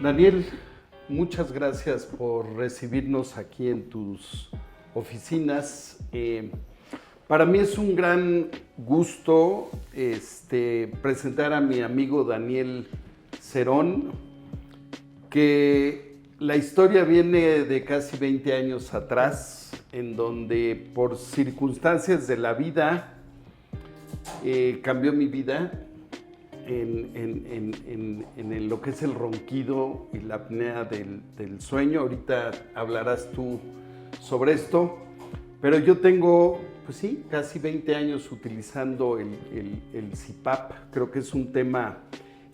Daniel, muchas gracias por recibirnos aquí en tus oficinas. Para mí es un gran gusto presentar a mi amigo Daniel Cerón, que la historia viene de casi 20 años atrás, en donde por circunstancias de la vida cambió mi vida en lo que es el ronquido y la apnea del sueño. Ahorita hablarás tú sobre esto, pero yo tengo, pues sí, casi 20 años utilizando el CPAP. Creo que es un tema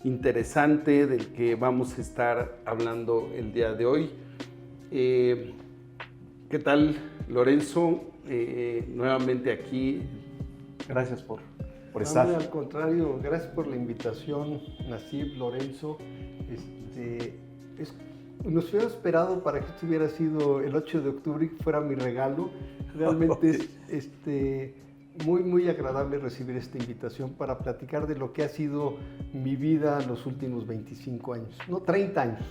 interesante del que vamos a estar hablando el día de hoy. ¿Qué tal, Lorenzo? Nuevamente aquí. Gracias por estar. Al contrario, gracias por la invitación, Nasib, Lorenzo. Nos hubiera esperado para que esto hubiera sido el 8 de octubre y que fuera mi regalo. Realmente es muy, muy agradable recibir esta invitación para platicar de lo que ha sido mi vida los últimos 25 años, no, 30 años.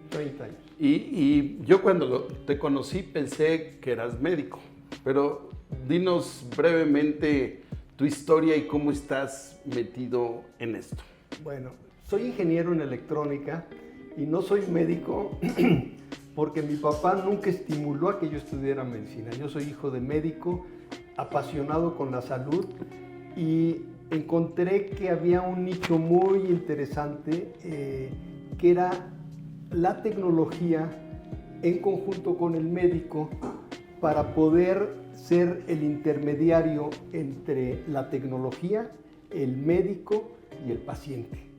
30 años. Y yo cuando te conocí pensé que eras médico, pero dinos brevemente tu historia y cómo estás metido en esto. Bueno, soy ingeniero en electrónica y no soy médico porque mi papá nunca estimuló a que yo estudiara medicina. Yo soy hijo de médico, apasionado con la salud, y encontré que había un nicho muy interesante que era la tecnología en conjunto con el médico para poder ser el intermediario entre la tecnología, el médico y el paciente.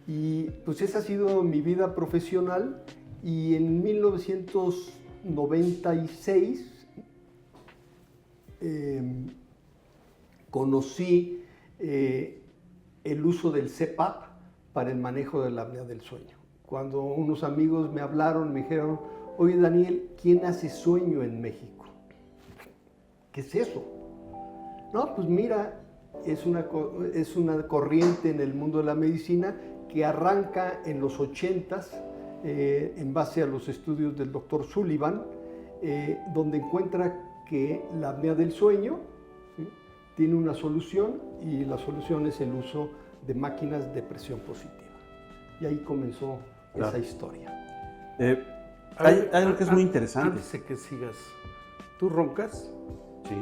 Y pues esa ha sido mi vida profesional, y en 1996 conocí el uso del CPAP para el manejo de la apnea del sueño. Cuando unos amigos me hablaron, me dijeron: oye, Daniel, ¿quién hace sueño en México? ¿Qué es eso? No, pues mira, es una corriente en el mundo de la medicina que arranca en los 80s, en base a los estudios del doctor Sullivan, donde encuentra que la apnea del sueño, ¿sí?, tiene una solución, y la solución es el uso de máquinas de presión positiva. Y ahí comenzó esa historia. Hay algo que es muy interesante. Antes de que sigas, ¿tú roncas? Sí.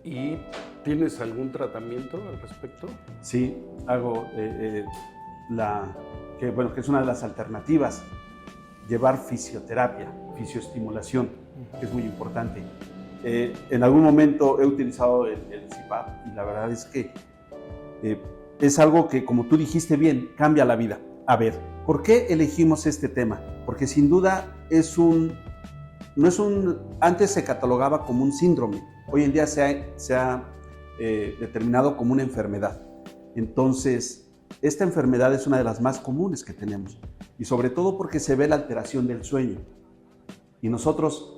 ¿Y tienes algún tratamiento al respecto? Sí, hago que es una de las alternativas, llevar fisioterapia, fisioestimulación, que es muy importante. En algún momento he utilizado el CPAP y la verdad es que es algo que, como tú dijiste bien, cambia la vida. A ver, ¿por qué elegimos este tema? Porque sin duda antes se catalogaba como un síndrome, hoy en día se ha determinado como una enfermedad. Entonces, esta enfermedad es una de las más comunes que tenemos, y sobre todo porque se ve la alteración del sueño. Y nosotros,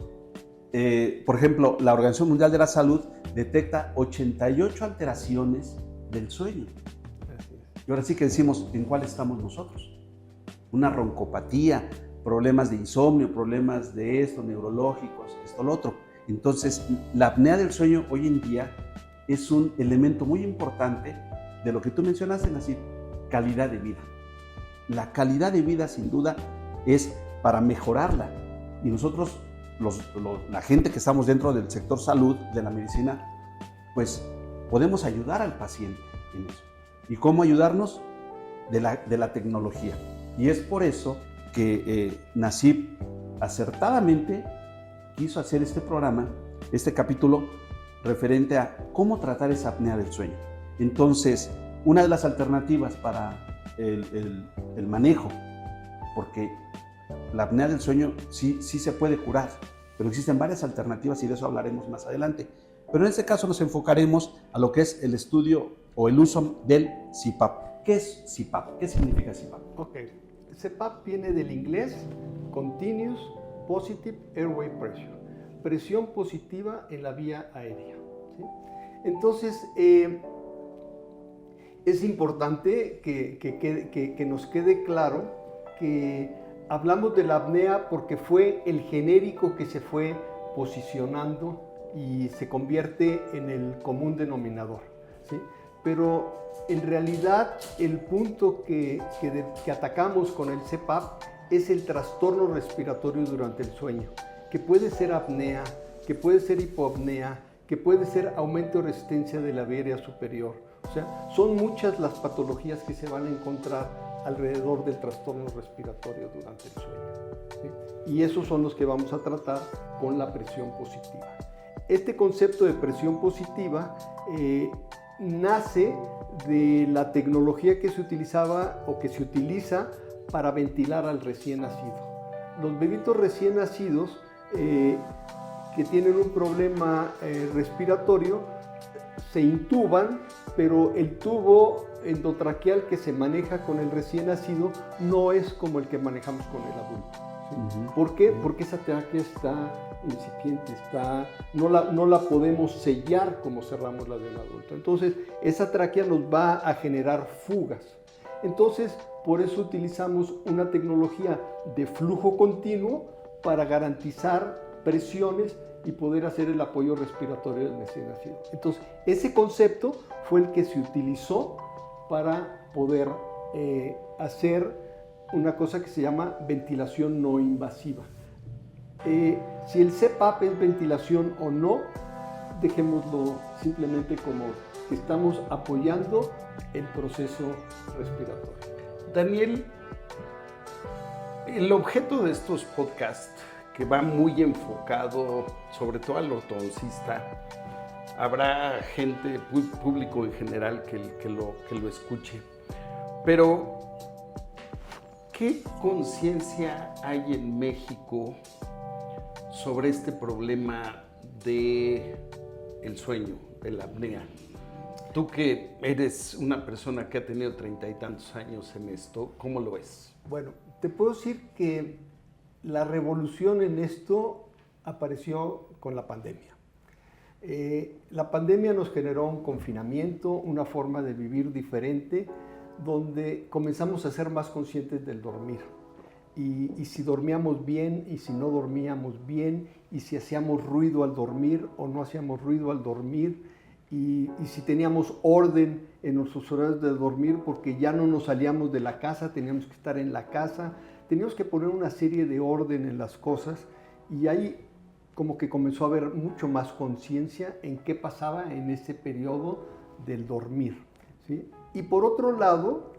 por ejemplo, la Organización Mundial de la Salud detecta 88 alteraciones del sueño. Y ahora sí que decimos, ¿en cuál estamos nosotros? Una roncopatía, problemas de insomnio, problemas de esto, neurológicos, esto, lo otro. Entonces, la apnea del sueño hoy en día es un elemento muy importante de lo que tú mencionaste, Nasib, calidad de vida. La calidad de vida, sin duda, es para mejorarla. Y nosotros, la gente que estamos dentro del sector salud, de la medicina, pues podemos ayudar al paciente en eso. ¿Y cómo ayudarnos? De la tecnología. Y es por eso que Nasib acertadamente quiso hacer este programa, este capítulo referente a cómo tratar esa apnea del sueño. Entonces, una de las alternativas para el manejo, porque la apnea del sueño sí se puede curar, pero existen varias alternativas y de eso hablaremos más adelante. Pero en este caso nos enfocaremos a lo que es el estudio o el uso del CPAP. ¿Qué es CPAP? ¿Qué significa CPAP? Ok. CPAP viene del inglés Continuous Positive Airway Pressure, presión positiva en la vía aérea, ¿sí? Entonces, es importante que nos quede claro que hablamos de la apnea porque fue el genérico que se fue posicionando y se convierte en el común denominador, ¿sí? Pero en realidad el punto que atacamos con el CPAP es el trastorno respiratorio durante el sueño, que puede ser apnea, que puede ser hipoapnea, que puede ser aumento de resistencia de la vía aérea superior. O sea, son muchas las patologías que se van a encontrar alrededor del trastorno respiratorio durante el sueño, ¿sí? Y esos son los que vamos a tratar con la presión positiva. Este concepto de presión positiva nace de la tecnología que se utilizaba o que se utiliza para ventilar al recién nacido. Los bebitos recién nacidos que tienen un problema respiratorio se intuban, pero el tubo endotraqueal que se maneja con el recién nacido no es como el que manejamos con el adulto, ¿sí? ¿Por qué? Porque esa tráquea está incipiente, no la podemos sellar como cerramos la del adulto. Entonces, esa tráquea nos va a generar fugas. Entonces, por eso utilizamos una tecnología de flujo continuo para garantizar presiones y poder hacer el apoyo respiratorio del recién nacido. Entonces, ese concepto fue el que se utilizó para poder hacer una cosa que se llama ventilación no invasiva. Si el CPAP es ventilación o no, dejémoslo simplemente como que estamos apoyando el proceso respiratorio. Daniel, el objeto de estos podcasts, que va muy enfocado sobre todo al ortodoncista, habrá gente, público en general que lo escuche, pero ¿qué conciencia hay en México sobre este problema del sueño, de la apnea? Tú que eres una persona que ha tenido 30 y tantos años en esto, ¿cómo lo ves? Bueno, te puedo decir que la revolución en esto apareció con la pandemia. La pandemia nos generó un confinamiento, una forma de vivir diferente, donde comenzamos a ser más conscientes del dormir. Y si dormíamos bien y si no dormíamos bien, y si hacíamos ruido al dormir o no hacíamos ruido al dormir, y si teníamos orden en nuestros horarios de dormir, porque ya no nos salíamos de la casa, teníamos que estar en la casa, teníamos que poner una serie de orden en las cosas, y ahí como que comenzó a haber mucho más conciencia en qué pasaba en ese periodo del dormir, ¿sí? Y por otro lado,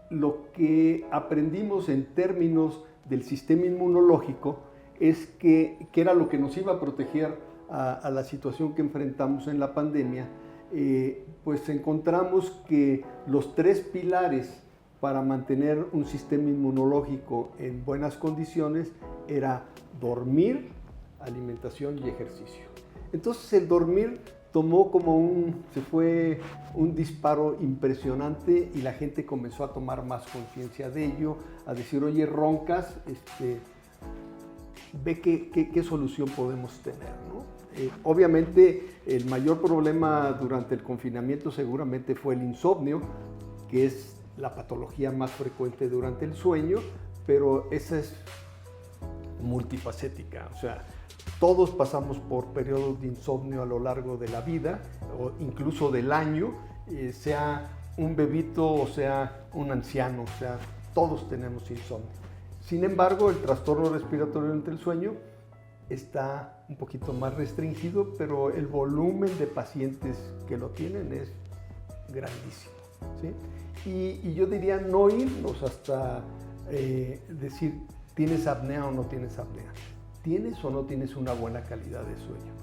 lo que aprendimos en términos del sistema inmunológico es que era lo que nos iba a proteger a la situación que enfrentamos en la pandemia, pues encontramos que los 3 pilares para mantener un sistema inmunológico en buenas condiciones era dormir, alimentación y ejercicio. Entonces el dormir tomó se fue un disparo impresionante y la gente comenzó a tomar más conciencia de ello, a decir, oye, roncas, ve qué solución podemos tener, ¿no? Obviamente el mayor problema durante el confinamiento seguramente fue el insomnio, que es la patología más frecuente durante el sueño, pero esa es multifacética, o sea, todos pasamos por periodos de insomnio a lo largo de la vida, o incluso del año, sea un bebito o sea un anciano, o sea, todos tenemos insomnio. Sin embargo, el trastorno respiratorio durante el sueño está un poquito más restringido, pero el volumen de pacientes que lo tienen es grandísimo, ¿sí? Y yo diría no irnos hasta decir tienes apnea o no tienes apnea. ¿Tienes o no tienes una buena calidad de sueño?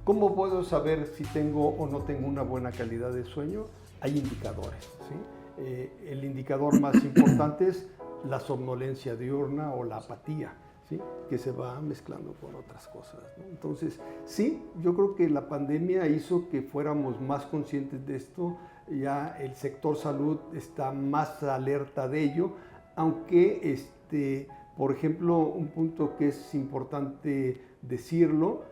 ¿Cómo puedo saber si tengo o no tengo una buena calidad de sueño? Hay indicadores, ¿sí? El indicador más importante es la somnolencia diurna o la apatía, ¿sí? Que se va mezclando con otras cosas, ¿no? Entonces, sí, yo creo que la pandemia hizo que fuéramos más conscientes de esto. Ya el sector salud está más alerta de ello, aunque por ejemplo, un punto que es importante decirlo,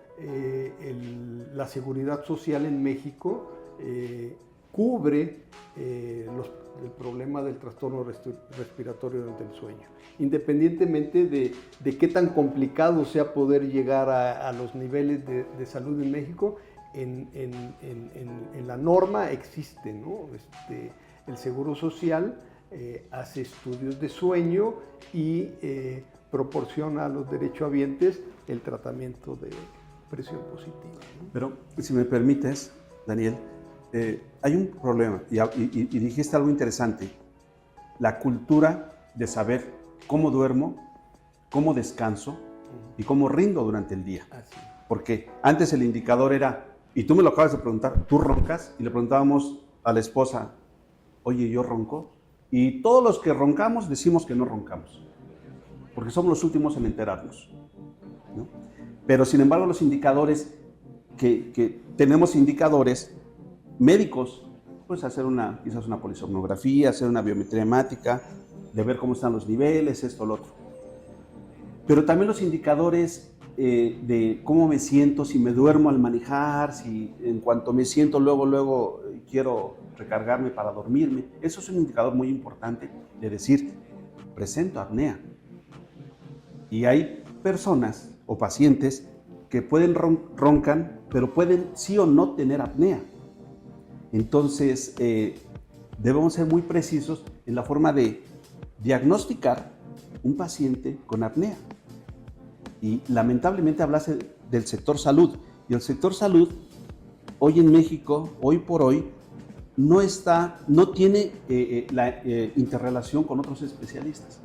la seguridad social en México cubre el problema del trastorno respiratorio durante el sueño, independientemente de qué tan complicado sea poder llegar a los niveles de salud en México. En la norma existe, ¿no? El Seguro Social hace estudios de sueño y proporciona a los derechohabientes el tratamiento de presión positiva, ¿no? Pero si me permites, Daniel, hay un problema y dijiste algo interesante, la cultura de saber cómo duermo, cómo descanso y cómo rindo durante el día. Así. Porque antes el indicador era, y tú me lo acabas de preguntar, ¿tú roncas? Y le preguntábamos a la esposa, oye, ¿yo ronco? Y todos los que roncamos decimos que no roncamos, porque somos los últimos en enterarnos, ¿no? Pero sin embargo los indicadores, que tenemos indicadores médicos, pues hacer quizás una polisomnografía, hacer una biometría hemática, de ver cómo están los niveles, esto, lo otro. Pero también los indicadores de cómo me siento, si me duermo al manejar, si en cuanto me siento luego quiero recargarme para dormirme. Eso es un indicador muy importante de decir, presento apnea. Y hay personas o pacientes que roncan, pero pueden sí o no tener apnea. Entonces, debemos ser muy precisos en la forma de diagnosticar un paciente con apnea. Y lamentablemente hablaste del sector salud. Y el sector salud, hoy en México, hoy por hoy, no tiene la interrelación con otros especialistas.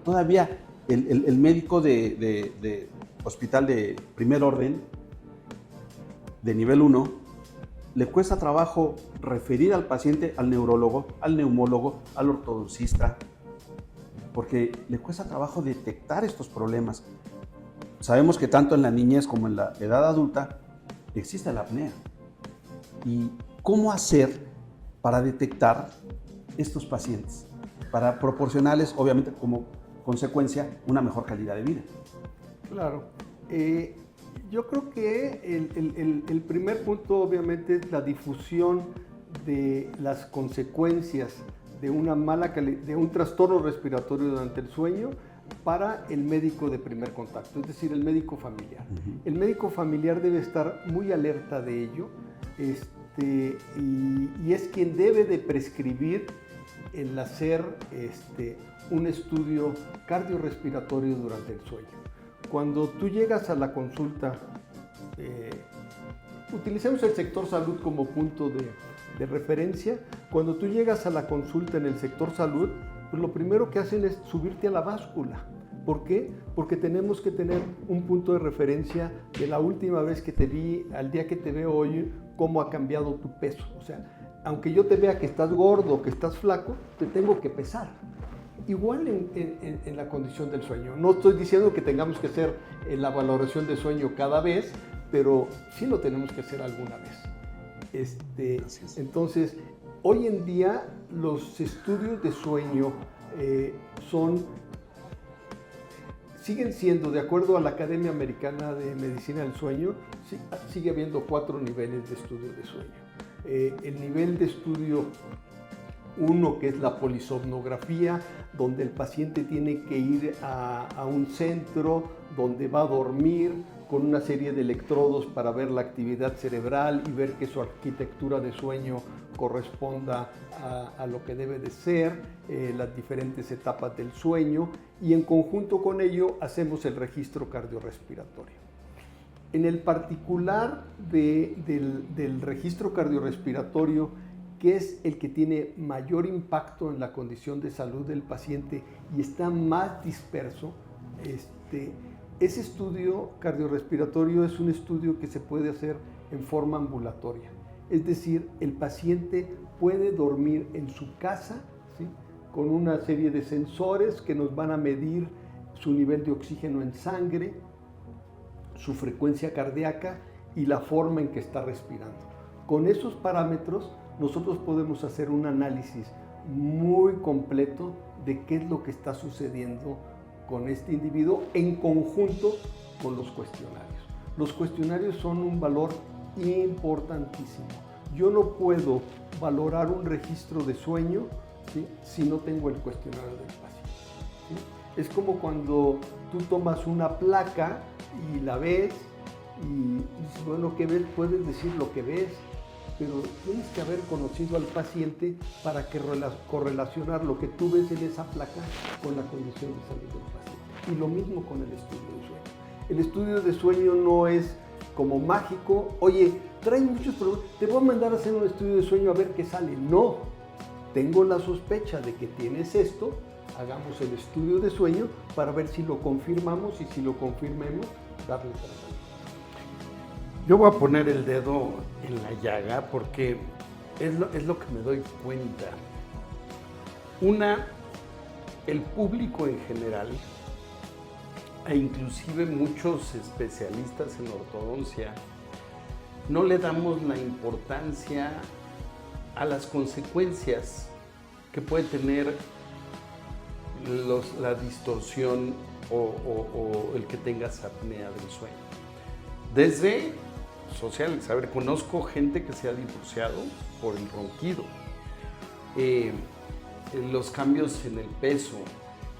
Todavía el médico de hospital de primer orden, de nivel 1, le cuesta trabajo referir al paciente al neurólogo, al neumólogo, al ortodoncista, porque le cuesta trabajo detectar estos problemas. Sabemos que tanto en la niñez como en la edad adulta existe la apnea. ¿Y cómo hacer para detectar estos pacientes? Para proporcionarles, obviamente, como consecuencia, una mejor calidad de vida. Claro. Yo creo que el primer punto, obviamente, es la difusión de las consecuencias de de un trastorno respiratorio durante el sueño para el médico de primer contacto, es decir, el médico familiar. El médico familiar debe estar muy alerta de ello, y es quien debe de prescribir el hacer un estudio cardiorrespiratorio durante el sueño. Cuando tú llegas a la consulta, utilicemos el sector salud como punto de referencia. Cuando tú llegas a la consulta en el sector salud, pues lo primero que hacen es subirte a la báscula. ¿Por qué? Porque tenemos que tener un punto de referencia de la última vez que te vi, al día que te veo hoy, cómo ha cambiado tu peso. O sea, aunque yo te vea que estás gordo, que estás flaco, te tengo que pesar. Igual en la condición del sueño. No estoy diciendo que tengamos que hacer la valoración de sueño cada vez, pero sí lo tenemos que hacer alguna vez. Entonces, hoy en día los estudios de sueño siguen siendo, de acuerdo a la Academia Americana de Medicina del Sueño, sigue habiendo 4 niveles de estudio de sueño. El nivel de estudio 1, que es la polisomnografía, donde el paciente tiene que ir a un centro donde va a dormir con una serie de electrodos para ver la actividad cerebral y ver que su arquitectura de sueño corresponda a lo que debe de ser, las diferentes etapas del sueño, y en conjunto con ello hacemos el registro cardiorrespiratorio. En el particular del registro cardiorrespiratorio, que es el que tiene mayor impacto en la condición de salud del paciente y está más disperso, ese estudio cardiorrespiratorio es un estudio que se puede hacer en forma ambulatoria. Es decir, el paciente puede dormir en su casa, ¿sí?, con una serie de sensores que nos van a medir su nivel de oxígeno en sangre, su frecuencia cardíaca y la forma en que está respirando. Con esos parámetros nosotros podemos hacer un análisis muy completo de qué es lo que está sucediendo con este individuo en conjunto con los cuestionarios. Los cuestionarios son un valor importantísimo. Yo no puedo valorar un registro de sueño, ¿sí?, si no tengo el cuestionario del paciente, ¿sí? Es como cuando tú tomas una placa y la ves y dices, bueno, ¿qué ves? Puedes decir lo que ves, pero tienes que haber conocido al paciente para que correlacionar lo que tú ves en esa placa con la condición de salud del paciente. Y lo mismo con el estudio de sueño. El estudio de sueño no es como mágico, oye, trae muchos problemas, te voy a mandar a hacer un estudio de sueño a ver qué sale. No, tengo la sospecha de que tienes esto, hagamos el estudio de sueño para ver si lo confirmamos y si lo confirmemos, darle tratamiento. Yo voy a poner el dedo en la llaga porque es lo que me doy cuenta. Una, el público en general, e inclusive muchos especialistas en ortodoncia, no le damos la importancia a las consecuencias que puede tener la distorsión o el que tengas apnea del sueño. Desde sociales, a ver, conozco gente que se ha divorciado por el ronquido, los cambios en el peso,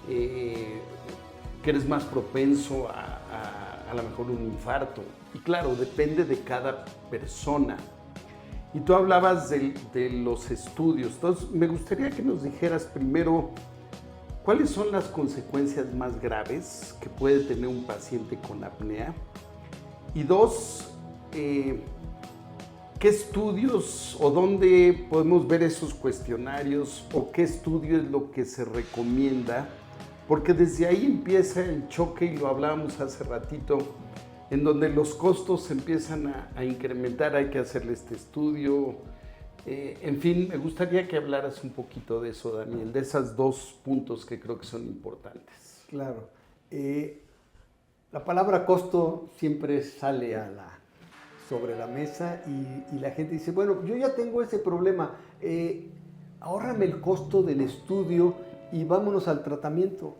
que eres más propenso a lo mejor un infarto. Y claro, depende de cada persona. Y tú hablabas de los estudios. Entonces, me gustaría que nos dijeras primero, ¿cuáles son las consecuencias más graves que puede tener un paciente con apnea? Y dos, ¿qué estudios o dónde podemos ver esos cuestionarios o qué estudio es lo que se recomienda? Porque desde ahí empieza el choque, y lo hablábamos hace ratito, en donde los costos se empiezan a incrementar, hay que hacerle este estudio. En fin, me gustaría que hablaras un poquito de eso, Daniel, de esos dos puntos que creo que son importantes. Claro. La palabra costo siempre sale sobre la mesa y la gente dice, bueno, yo ya tengo ese problema, ahórrame el costo del estudio y vámonos al tratamiento.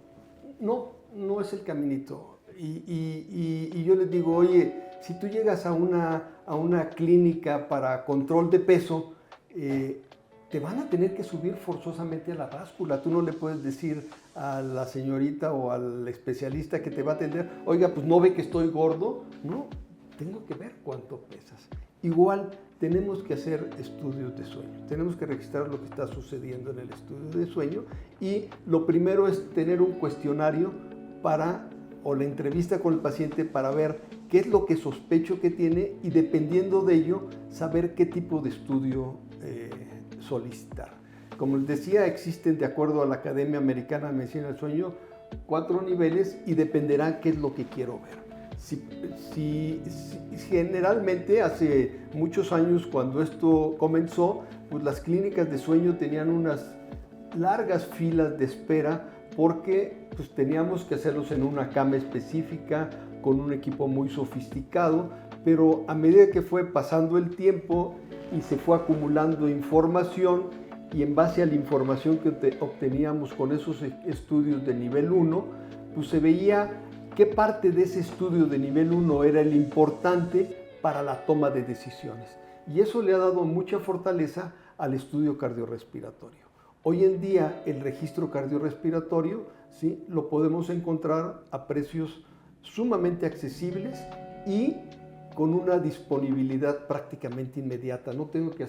No es el caminito. Y yo les digo, oye, si tú llegas a una clínica para control de peso, te van a tener que subir forzosamente a la báscula. Tú no le puedes decir a la señorita o al especialista que te va a atender, oiga, pues no ve que estoy gordo. No, tengo que ver cuánto pesas. Igual tenemos que hacer estudios de sueño. Tenemos que registrar lo que está sucediendo en el estudio de sueño y lo primero es tener un cuestionario o la entrevista con el paciente para ver qué es lo que sospecho que tiene y dependiendo de ello saber qué tipo de estudio solicitar. Como les decía, existen, de acuerdo a la Academia Americana de Medicina del Sueño, 4 niveles y dependerá qué es lo que quiero ver. Generalmente hace muchos años, cuando esto comenzó, pues las clínicas de sueño tenían unas largas filas de espera porque pues, teníamos que hacerlos en una cama específica, con un equipo muy sofisticado, pero a medida que fue pasando el tiempo y se fue acumulando información, y en base a la información que obteníamos con esos estudios de nivel 1, pues se veía qué parte de ese estudio de nivel 1 era el importante para la toma de decisiones. Y eso le ha dado mucha fortaleza al estudio cardiorrespiratorio. Hoy en día el registro cardiorrespiratorio, ¿sí?, lo podemos encontrar a precios sumamente accesibles y con una disponibilidad prácticamente inmediata. No tengo que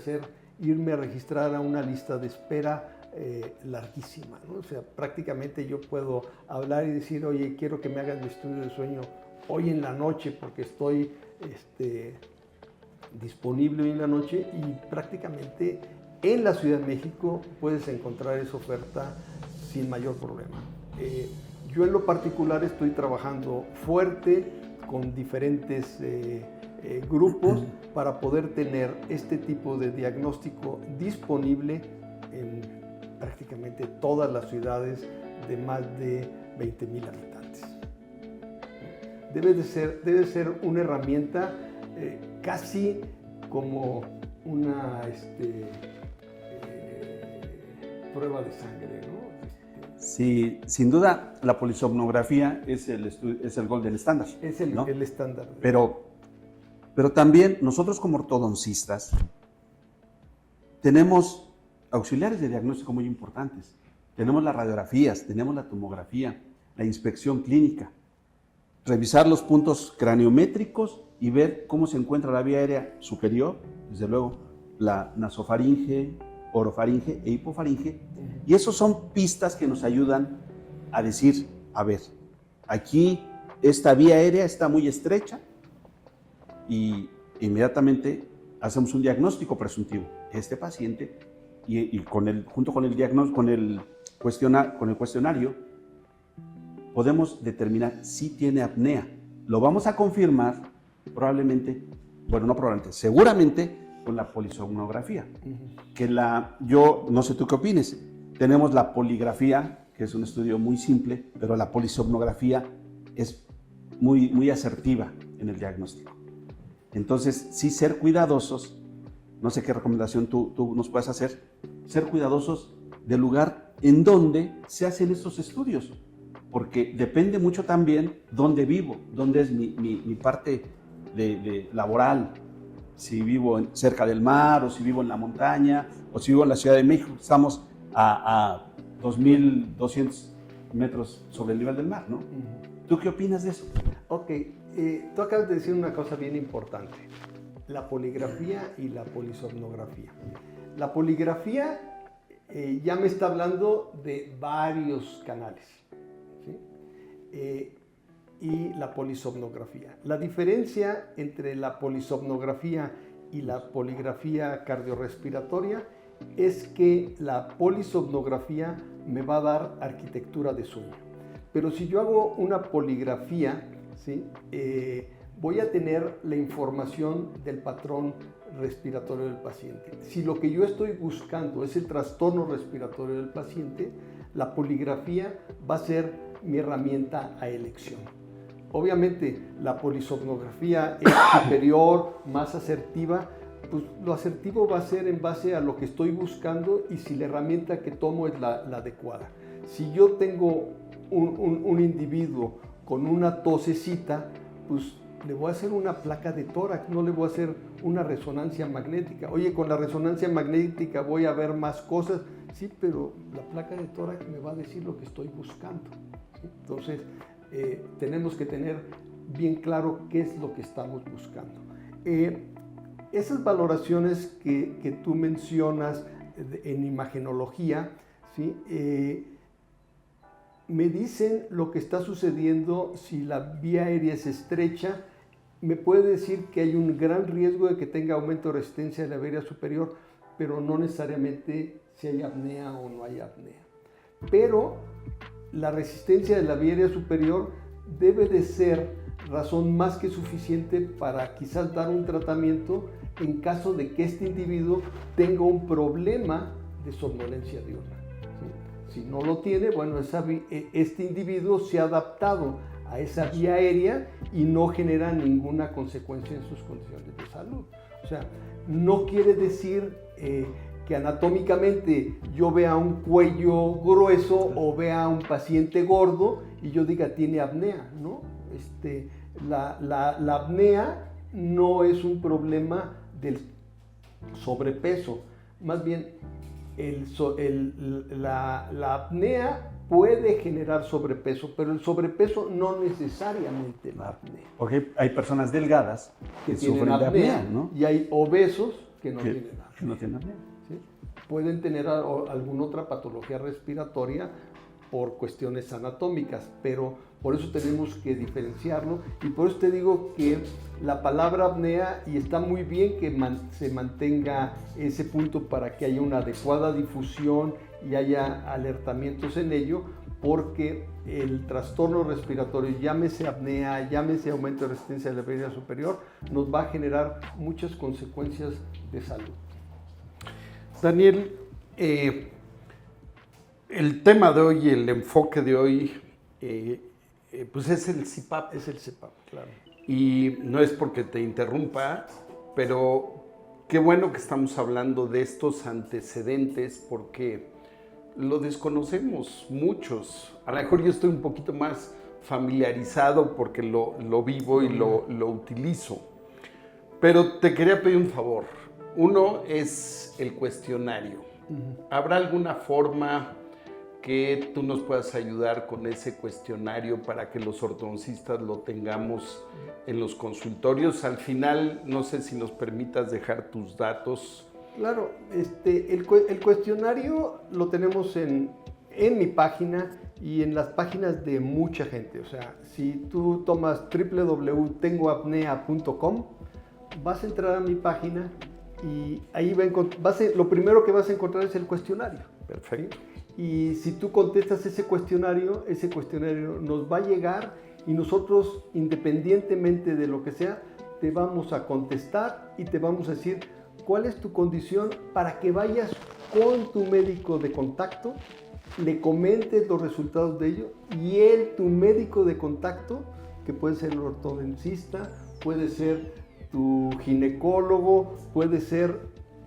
irme a registrar a una lista de espera larguísima, ¿no? O sea, prácticamente yo puedo hablar y decir, oye, quiero que me hagas mi estudio de sueño hoy en la noche porque estoy disponible hoy en la noche, y prácticamente en la Ciudad de México puedes encontrar esa oferta sin mayor problema. Yo en lo particular estoy trabajando fuerte con diferentes grupos para poder tener este tipo de diagnóstico disponible en prácticamente todas las ciudades de más de 20,000 habitantes. Debe de ser una herramienta casi como una prueba de sangre, ¿no? Sí, sin duda la polisomnografía es el gold estándar. Es el estándar. Pero también nosotros como ortodoncistas tenemos auxiliares de diagnóstico muy importantes. Tenemos las radiografías, tenemos la tomografía, la inspección clínica, revisar los puntos craniométricos y ver cómo se encuentra la vía aérea superior, desde luego la nasofaringe, orofaringe e hipofaringe, y esos son pistas que nos ayudan a decir, a ver, aquí esta vía aérea está muy estrecha y inmediatamente hacemos un diagnóstico presuntivo. Este paciente, junto con el diagnóstico, con el cuestionario, podemos determinar si tiene apnea. Lo vamos a confirmar seguramente con la polisomnografía. Yo no sé tú qué opines. Tenemos la poligrafía, que es un estudio muy simple, pero la polisomnografía es muy, muy asertiva en el diagnóstico. Entonces, sí ser cuidadosos, no sé qué recomendación tú nos puedes hacer, ser cuidadosos del lugar en donde se hacen estos estudios, porque depende mucho también dónde vivo, dónde es mi parte laboral, si vivo cerca del mar, o si vivo en la montaña, o si vivo en la Ciudad de México. Estamos a 2.200 metros sobre el nivel del mar, ¿no? ¿Tú qué opinas de eso? Ok, tú acabas de decir una cosa bien importante, la poligrafía y la polisomnografía. La poligrafía ya me está hablando de varios canales, ¿sí? Y la polisomnografía. La diferencia entre la polisomnografía y la poligrafía cardiorrespiratoria es que la polisomnografía me va a dar arquitectura de sueño. Pero si yo hago una poligrafía, ¿sí? Voy a tener la información del patrón respiratorio del paciente. Si lo que yo estoy buscando es el trastorno respiratorio del paciente, la poligrafía va a ser mi herramienta a elección. Obviamente la polisomnografía es superior, más asertiva, pues lo asertivo va a ser en base a lo que estoy buscando y si la herramienta que tomo es la adecuada. Si yo tengo un individuo con una tosecita, pues le voy a hacer una placa de tórax, no le voy a hacer una resonancia magnética. Oye, con la resonancia magnética voy a ver más cosas, sí, pero la placa de tórax me va a decir lo que estoy buscando, ¿sí? Entonces, tenemos que tener bien claro qué es lo que estamos buscando. Esas valoraciones que tú mencionas en imagenología, ¿sí? Me dicen lo que está sucediendo si la vía aérea es estrecha. Me puede decir que hay un gran riesgo de que tenga aumento de resistencia de la vía aérea superior, pero no necesariamente si hay apnea o no hay apnea. Pero la resistencia de la vía aérea superior debe de ser razón más que suficiente para quizás dar un tratamiento en caso de que este individuo tenga un problema de somnolencia diurna. Si no lo tiene, bueno, este individuo se ha adaptado a esa vía aérea y no genera ninguna consecuencia en sus condiciones de salud. O sea, no quiere decir que anatómicamente yo vea un cuello grueso o vea un paciente gordo y yo diga tiene apnea, ¿no? La apnea no es un problema del sobrepeso, más bien la apnea puede generar sobrepeso, pero el sobrepeso no necesariamente la apnea. Porque hay personas delgadas que sufren de apnea, ¿no? Y hay obesos que no tienen apnea. Que no tienen apnea. ¿Sí? Pueden tener alguna otra patología respiratoria por cuestiones anatómicas, pero por eso tenemos que diferenciarlo y por eso te digo que la palabra apnea, y está muy bien que se mantenga ese punto para que haya una adecuada difusión y haya alertamientos en ello, porque el trastorno respiratorio, llámese apnea, llámese aumento de resistencia de la vía aérea superior, nos va a generar muchas consecuencias de salud. Daniel, el tema de hoy, el enfoque de hoy, pues es el CPAP. Es el CPAP, claro. Y no es porque te interrumpa, pero qué bueno que estamos hablando de estos antecedentes porque lo desconocemos muchos. A lo mejor yo estoy un poquito más familiarizado porque lo vivo y lo utilizo. Pero te quería pedir un favor. Uno es el cuestionario. ¿Habrá alguna forma que tú nos puedas ayudar con ese cuestionario para que los ortodoncistas lo tengamos en los consultorios? Al final, no sé si nos permitas dejar tus datos. Claro, el cuestionario lo tenemos en mi página y en las páginas de mucha gente. O sea, si tú tomas www.tengoapnea.com, vas a entrar a mi página y ahí lo primero que vas a encontrar es el cuestionario. Perfecto. Y si tú contestas ese cuestionario nos va a llegar y nosotros, independientemente de lo que sea, te vamos a contestar y te vamos a decir cuál es tu condición para que vayas con tu médico de contacto, le comentes los resultados de ello y él, tu médico de contacto, que puede ser el ortodoncista, puede ser tu ginecólogo, puede ser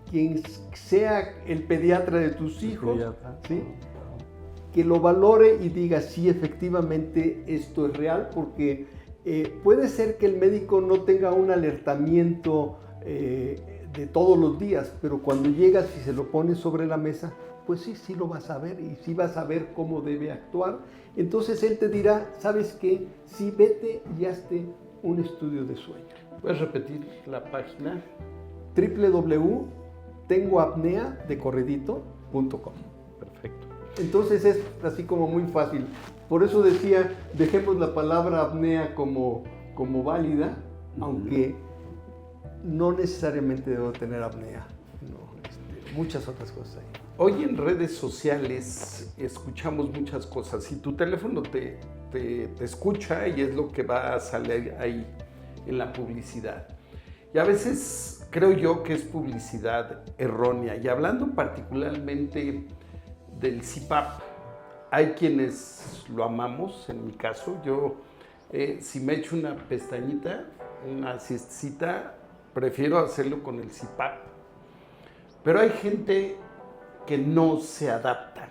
quien sea el pediatra de tus hijos, ¿sí? Que lo valore y diga sí, efectivamente esto es real, porque puede ser que el médico no tenga un alertamiento de todos los días, pero cuando llegas y se lo pones sobre la mesa, pues sí lo vas a ver y sí vas a ver cómo debe actuar. Entonces él te dirá, ¿sabes qué? Sí, vete y hazte un estudio de sueño. ¿Puedes repetir la página? www.tengoapnea.com. Perfecto. Entonces es así como muy fácil. Por eso decía, dejemos la palabra apnea como válida, aunque no necesariamente debo tener apnea. No, muchas otras cosas hay. Hoy en redes sociales escuchamos muchas cosas y tu teléfono te escucha y es lo que va a salir ahí en la publicidad. Y a veces creo yo que es publicidad errónea. Y hablando particularmente del CPAP, hay quienes lo amamos. En mi caso, yo si me echo una pestañita, una siestecita, prefiero hacerlo con el CPAP. Pero hay gente que no se adapta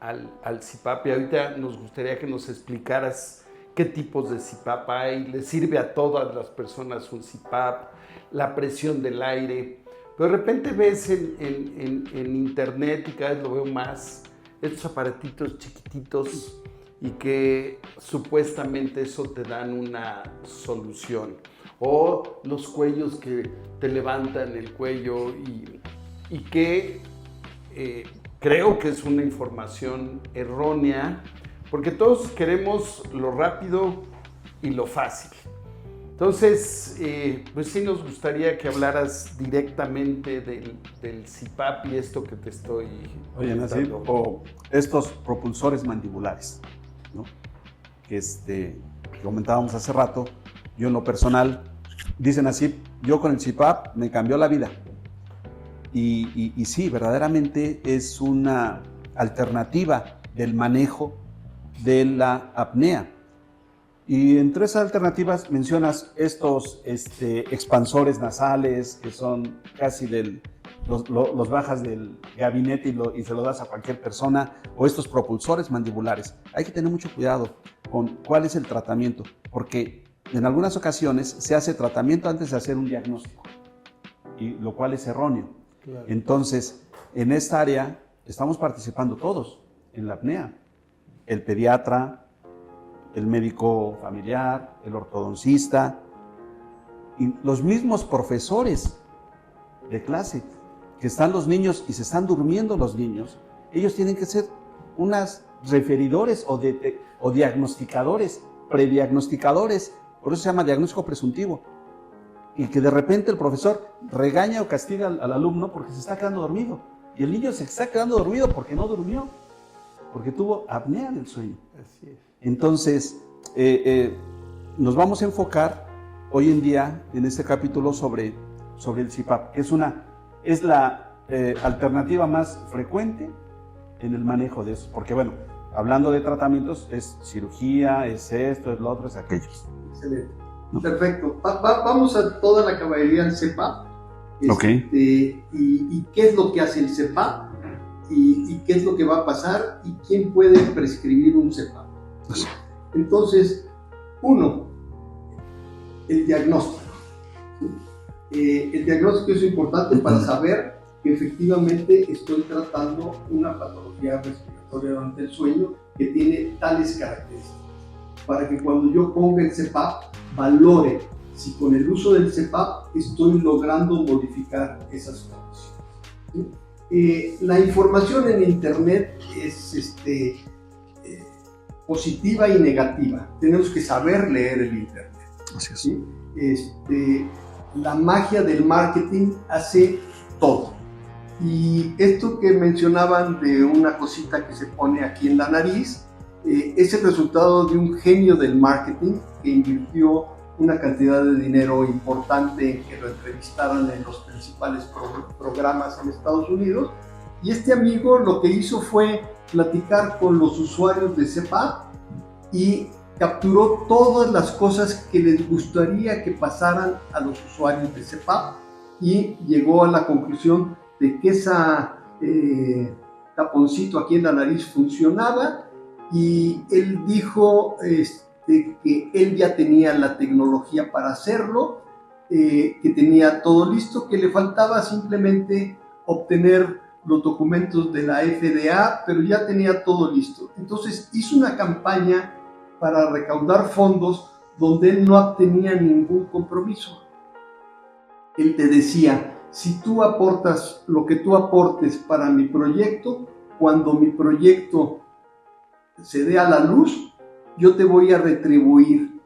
al CPAP y ahorita nos gustaría que nos explicaras qué tipos de CPAP hay. ¿Le sirve a todas las personas un CPAP? La presión del aire. Pero de repente ves en internet, y cada vez lo veo más, estos aparatitos chiquititos y que supuestamente eso te dan una solución. O los cuellos que te levantan el cuello y que creo que es una información errónea, porque todos queremos lo rápido y lo fácil. Entonces, pues sí nos gustaría que hablaras directamente del CPAP y esto que te estoy comentando. O estos propulsores mandibulares, ¿no? Que comentábamos hace rato. Yo en lo personal, dicen así, yo con el CPAP me cambió la vida. Y sí, verdaderamente es una alternativa del manejo de la apnea. Y entre esas alternativas mencionas estos expansores nasales que son casi los bajas del gabinete y se los das a cualquier persona, o estos propulsores mandibulares. Hay que tener mucho cuidado con cuál es el tratamiento, porque en algunas ocasiones se hace tratamiento antes de hacer un diagnóstico, y lo cual es erróneo. Claro. Entonces, en esta área estamos participando todos en la apnea. El pediatra, el médico familiar, el ortodoncista y los mismos profesores de clase, que están los niños y se están durmiendo los niños. Ellos tienen que ser unas referidores o diagnosticadores, prediagnosticadores, por eso se llama diagnóstico presuntivo. Y que de repente el profesor regaña o castiga al alumno porque se está quedando dormido. Y el niño se está quedando dormido porque no durmió, porque tuvo apnea del sueño. Así es. Entonces, nos vamos a enfocar hoy en día en este capítulo sobre el CPAP, que es la alternativa más frecuente en el manejo de eso. Porque bueno, hablando de tratamientos, es cirugía, es esto, es lo otro, es aquello. Excelente. ¿No? Perfecto. Vamos a toda la caballería del CPAP. Okay. Y qué es lo que hace el CPAP y qué es lo que va a pasar y quién puede prescribir un CPAP. ¿Sí? Entonces, uno, el diagnóstico. ¿Sí? El diagnóstico es importante para saber que efectivamente estoy tratando una patología respiratoria durante el sueño que tiene tales características, para que cuando yo ponga el CPAP valore si con el uso del CPAP estoy logrando modificar esas condiciones. ¿Sí? La información en internet es positiva y negativa. Tenemos que saber leer el internet. Así es. ¿Sí? La magia del marketing hace todo. Y esto que mencionaban de una cosita que se pone aquí en la nariz, es el resultado de un genio del marketing que invirtió una cantidad de dinero importante en que lo entrevistaran en los principales programas en Estados Unidos. Y este amigo lo que hizo fue platicar con los usuarios de CPAP y capturó todas las cosas que les gustaría que pasaran a los usuarios de CPAP y llegó a la conclusión de que esa taponcito aquí en la nariz funcionaba, y él dijo que él ya tenía la tecnología para hacerlo, que tenía todo listo, que le faltaba simplemente obtener los documentos de la FDA, pero ya tenía todo listo. Entonces hizo una campaña para recaudar fondos donde él no obtenía ningún compromiso. Él te decía: si tú aportas lo que tú aportes para mi proyecto, cuando mi proyecto se dé a la luz, yo te voy a retribuir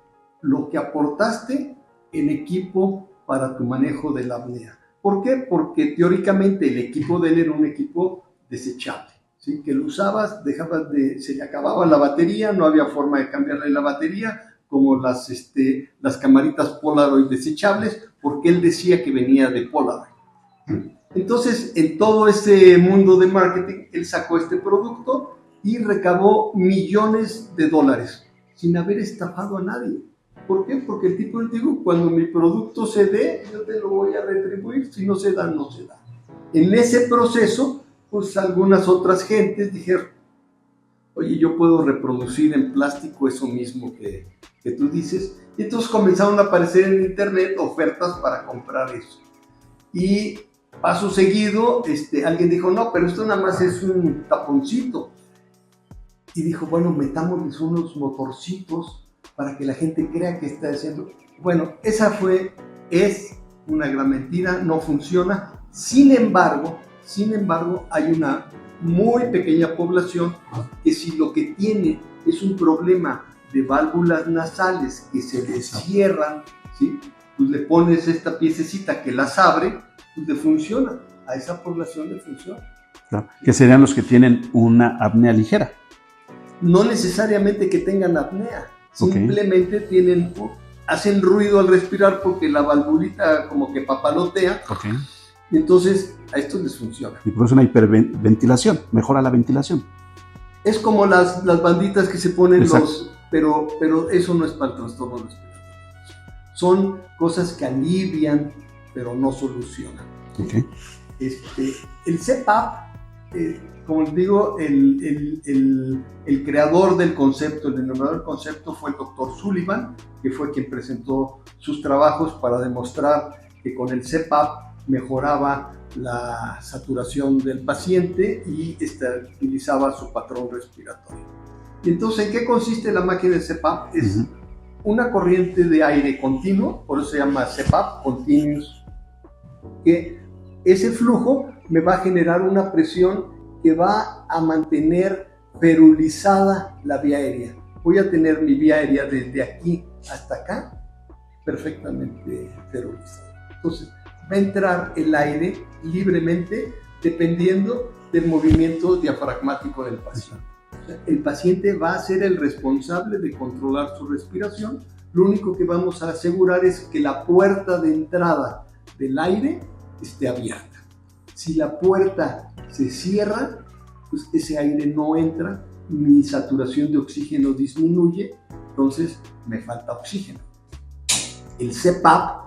lo que aportaste en equipo para tu manejo de la apnea. ¿Por qué? Porque teóricamente el equipo de él era un equipo desechable, ¿sí? Que lo usabas, se le acababa la batería, no había forma de cambiarle la batería, como las camaritas Polaroid desechables, porque él decía que venía de Polaroid. Entonces, en todo ese mundo de marketing, él sacó este producto y recabó millones de dólares sin haber estafado a nadie. ¿Por qué? Porque el tipo le dijo: cuando mi producto se dé, yo te lo voy a retribuir, si no se da, no se da. En ese proceso, pues algunas otras gentes dijeron: oye, yo puedo reproducir en plástico eso mismo que tú dices. Y entonces comenzaron a aparecer en internet ofertas para comprar eso. Y paso seguido, alguien dijo: no, pero esto nada más es un taponcito. Y dijo: bueno, metámosles unos motorcitos para que la gente crea que está haciendo. Bueno, es una gran mentira, no funciona. Sin embargo, hay una muy pequeña población que, si lo que tiene es un problema de válvulas nasales que se les cierran, ¿sí? Pues le pones esta piececita que las abre, pues le funciona. A esa población le funciona. Claro, que serían los que tienen una apnea ligera. No necesariamente que tengan apnea, simplemente hacen ruido al respirar porque la valvulita como que papalotea. Okay. Y entonces a estos les funciona. Y por eso una hiperventilación, mejora la ventilación. Es como las banditas que se ponen pero eso no es para el trastorno respiratorio. Son cosas que alivian, pero no solucionan. Okay. El CPAP, como les digo, el creador del concepto, el denominador del concepto fue el doctor Sullivan, que fue quien presentó sus trabajos para demostrar que con el CPAP mejoraba la saturación del paciente y estabilizaba su patrón respiratorio. Y entonces, ¿en qué consiste la máquina de CPAP? Es una corriente de aire continuo, por eso se llama CPAP, Continuous, que ese flujo me va a generar una presión que va a mantener perulizada la vía aérea. Voy a tener mi vía aérea desde aquí hasta acá perfectamente perulizada. Entonces, va a entrar el aire libremente dependiendo del movimiento diafragmático del paciente. O sea, el paciente va a ser el responsable de controlar su respiración. Lo único que vamos a asegurar es que la puerta de entrada del aire esté abierta. Si la puerta se cierra, pues ese aire no entra, mi saturación de oxígeno disminuye, entonces me falta oxígeno. El CPAP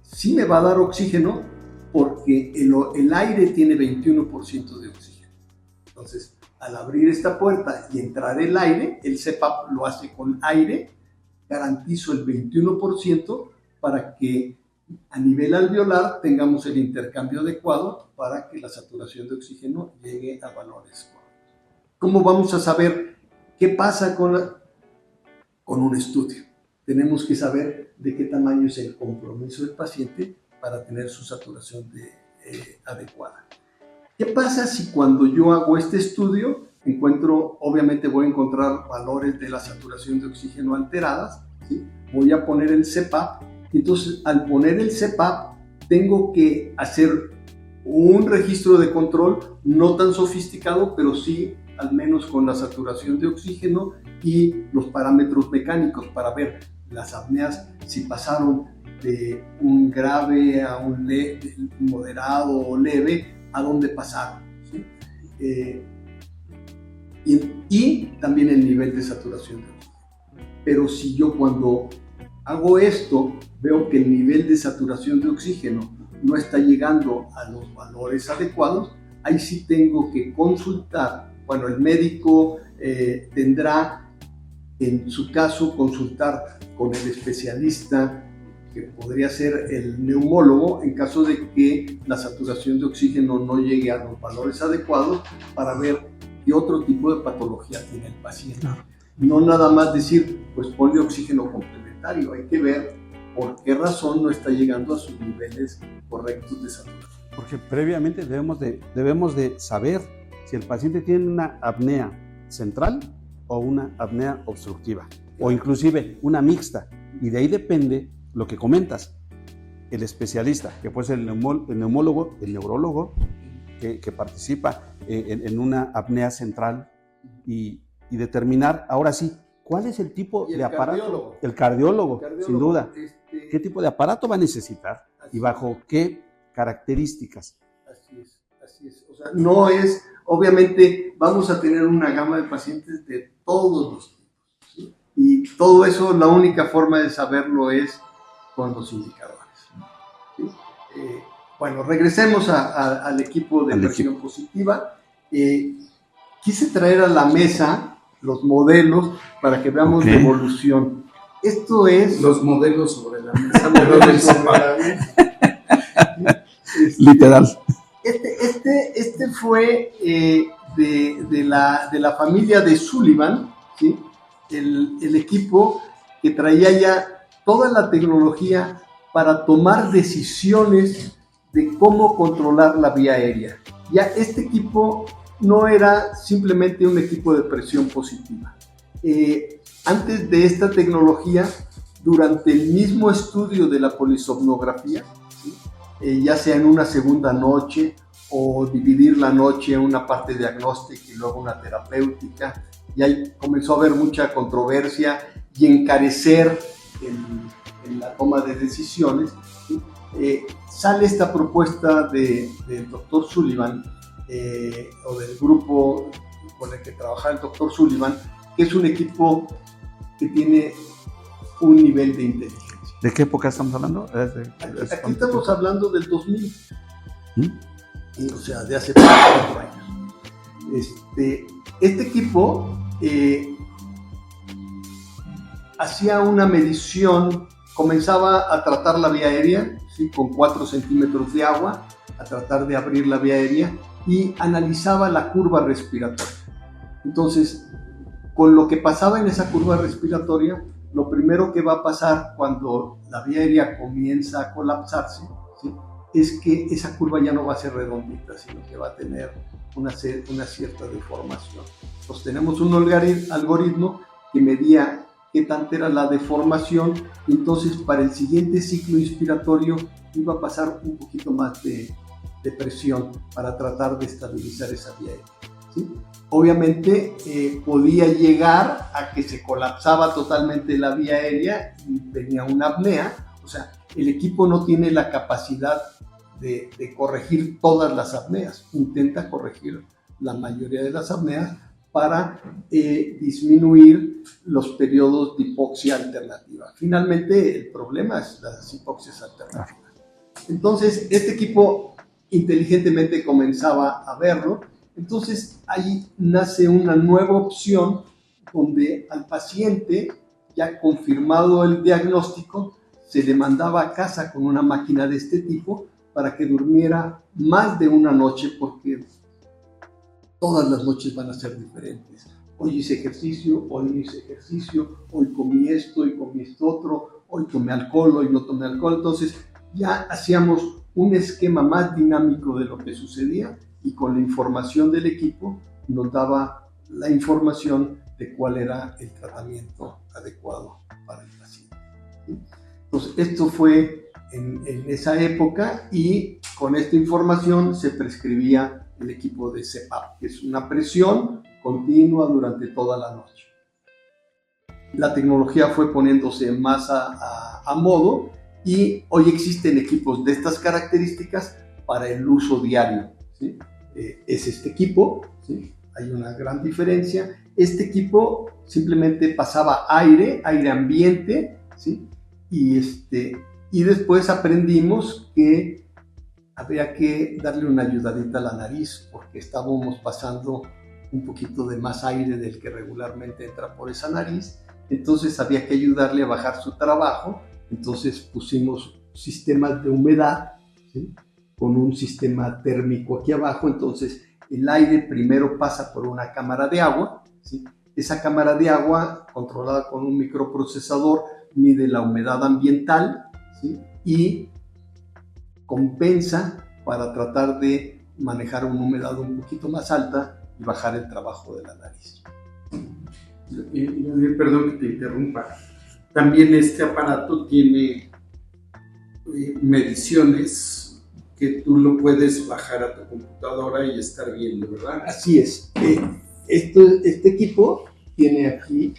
sí me va a dar oxígeno porque el aire tiene 21% de oxígeno. Entonces, al abrir esta puerta y entrar el aire, el CPAP lo hace con aire, garantizo el 21% para que a nivel alveolar tengamos el intercambio adecuado para que la saturación de oxígeno llegue a valores correctos. ¿Cómo vamos a saber qué pasa con un estudio? Tenemos que saber de qué tamaño es el compromiso del paciente para tener su saturación adecuada. ¿Qué pasa si cuando yo hago este estudio obviamente voy a encontrar valores de la saturación de oxígeno alteradas, ¿sí? Voy a poner el CPAP, entonces al poner el CPAP tengo que hacer un registro de control no tan sofisticado, pero sí al menos con la saturación de oxígeno y los parámetros mecánicos para ver las apneas si pasaron de un grave a un moderado o leve, a dónde pasaron, ¿sí? Y también el nivel de saturación de oxígeno. Pero si yo cuando hago esto veo que el nivel de saturación de oxígeno no está llegando a los valores adecuados, ahí sí tengo que consultar. Bueno, el médico tendrá en su caso consultar con el especialista, que podría ser el neumólogo, en caso de que la saturación de oxígeno no llegue a los valores adecuados, para ver qué otro tipo de patología tiene el paciente. Claro. No nada más decir, pues ponle oxígeno complementario, hay que ver por qué razón no está llegando a sus niveles correctos de saturación. Porque previamente debemos de saber si el paciente tiene una apnea central o una apnea obstructiva, o inclusive una mixta, y de ahí depende lo que comentas, el especialista, que puede ser el neumólogo, el neurólogo, que participa en una apnea central, y determinar, ahora sí, cuál es el tipo de aparato. El cardiólogo, sin duda. ¿Qué tipo de aparato va a necesitar y bajo qué características? Así es. O sea, no es, obviamente, vamos a tener una gama de pacientes de todos los tipos, ¿sí? Y todo eso, la única forma de saberlo es con los indicadores, ¿sí? Bueno, regresemos al equipo de presión positiva. Quise traer a la mesa los modelos para que veamos la evolución. Esto es... Los modelos sobre la mesa. Literal. Este fue de la familia de Sullivan, ¿sí? El equipo que traía ya toda la tecnología para tomar decisiones de cómo controlar la vía aérea. Ya este equipo no era simplemente un equipo de presión positiva. Antes de esta tecnología, durante el mismo estudio de la polisomnografía, ¿sí? Ya sea en una segunda noche o dividir la noche en una parte diagnóstica y luego una terapéutica, y ahí comenzó a haber mucha controversia y encarecer en la toma de decisiones, ¿sí? Sale esta propuesta del doctor Sullivan, o del grupo con el que trabaja el doctor Sullivan, que es un equipo que tiene un nivel de inteligencia. ¿De qué época estamos hablando? Aquí estamos hablando del 2000, o sea, de hace 4 años. Este equipo hacía una medición, comenzaba a tratar la vía aérea, ¿sí? Con 4 centímetros de agua, a tratar de abrir la vía aérea, y analizaba la curva respiratoria. Entonces, con lo que pasaba en esa curva respiratoria, lo primero que va a pasar cuando la vía aérea comienza a colapsarse, ¿sí? Es que esa curva ya no va a ser redondita, sino que va a tener una cierta deformación. Entonces tenemos un algoritmo que medía qué tanta era la deformación, y entonces para el siguiente ciclo inspiratorio iba a pasar un poquito más de presión para tratar de estabilizar esa vía aérea, ¿sí? Obviamente podía llegar a que se colapsaba totalmente la vía aérea y tenía una apnea. O sea, el equipo no tiene la capacidad de corregir todas las apneas. Intenta corregir la mayoría de las apneas para disminuir los periodos de hipoxia alternativa. Finalmente, el problema es las hipoxias alternativas. Entonces, este equipo inteligentemente comenzaba a verlo. Entonces ahí nace una nueva opción donde al paciente, ya confirmado el diagnóstico, se le mandaba a casa con una máquina de este tipo para que durmiera más de una noche, porque todas las noches van a ser diferentes. Hoy hice ejercicio, hoy no hice ejercicio, hoy comí esto otro, hoy tomé alcohol, hoy no tomé alcohol. Entonces ya hacíamos un esquema más dinámico de lo que sucedía, y con la información del equipo nos daba la información de cuál era el tratamiento adecuado para el paciente. Entonces esto fue en esa época, y con esta información se prescribía el equipo de CPAP, que es una presión continua durante toda la noche. La tecnología fue poniéndose más a modo, y hoy existen equipos de estas características para el uso diario, ¿sí? Es este equipo, ¿sí? Hay una gran diferencia. Este equipo simplemente pasaba aire ambiente, ¿sí? Y después aprendimos que había que darle una ayudadita a la nariz, porque estábamos pasando un poquito de más aire del que regularmente entra por esa nariz. Entonces había que ayudarle a bajar su trabajo. Entonces pusimos sistemas de humedad, ¿sí? Con un sistema térmico aquí abajo. Entonces el aire primero pasa por una cámara de agua, ¿sí? Esa cámara de agua, controlada con un microprocesador, mide la humedad ambiental, ¿sí? Y compensa para tratar de manejar una humedad un poquito más alta y bajar el trabajo de la nariz. Perdón que te interrumpa. También este aparato tiene mediciones que tú lo puedes bajar a tu computadora y estar viendo, ¿verdad? Así es. Este equipo tiene aquí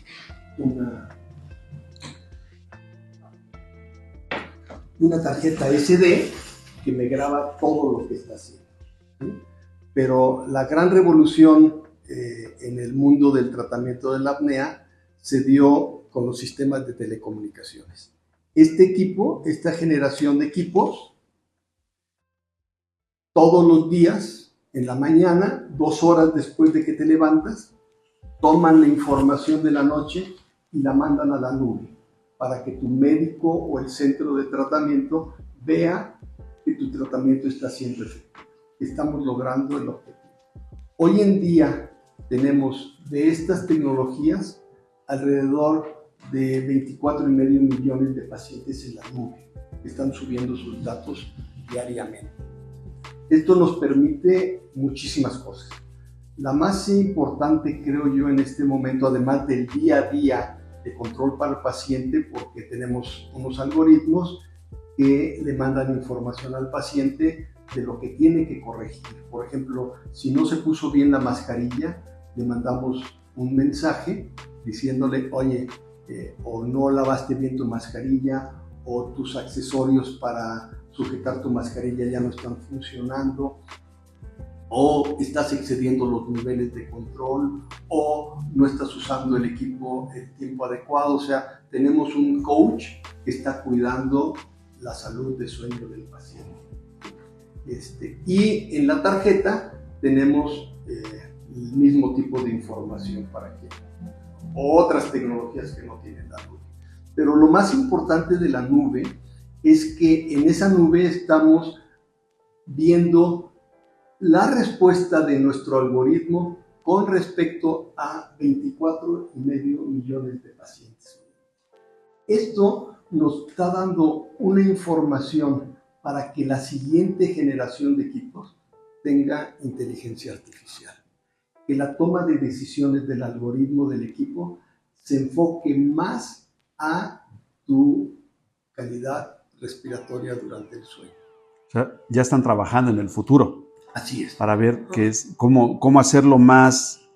una tarjeta SD que me graba todo lo que está haciendo, ¿sí? Pero la gran revolución en el mundo del tratamiento de la apnea se dio con los sistemas de telecomunicaciones. Este equipo, esta generación de equipos, todos los días, en la mañana, 2 horas después de que te levantas, toman la información de la noche y la mandan a la nube, para que tu médico o el centro de tratamiento vea que tu tratamiento está siendo efectivo. Estamos logrando el objetivo. Hoy en día tenemos de estas tecnologías alrededor de 24,5 millones de pacientes en la nube que están subiendo sus datos diariamente. Esto nos permite muchísimas cosas. La más importante, creo yo, en este momento, además del día a día de control para el paciente, porque tenemos unos algoritmos que le mandan información al paciente de lo que tiene que corregir. Por ejemplo, si no se puso bien la mascarilla, le mandamos un mensaje diciéndole, oye, o no lavaste bien tu mascarilla, o tus accesorios para sujetar tu mascarilla ya no están funcionando, o estás excediendo los niveles de control, o no estás usando el equipo el tiempo adecuado. O sea, tenemos un coach que está cuidando la salud de sueño del paciente. Y en la tarjeta tenemos el mismo tipo de información para que otras tecnologías que no tienen la nube. Pero lo más importante de la nube es que en esa nube estamos viendo la respuesta de nuestro algoritmo con respecto a 24,5 millones de pacientes. Esto nos está dando una información para que la siguiente generación de equipos tenga inteligencia artificial. Que la toma de decisiones del algoritmo del equipo se enfoque más a tu calidad respiratoria durante el sueño. O sea, ya están trabajando en el futuro. Así es. Para ver cómo hacerlo más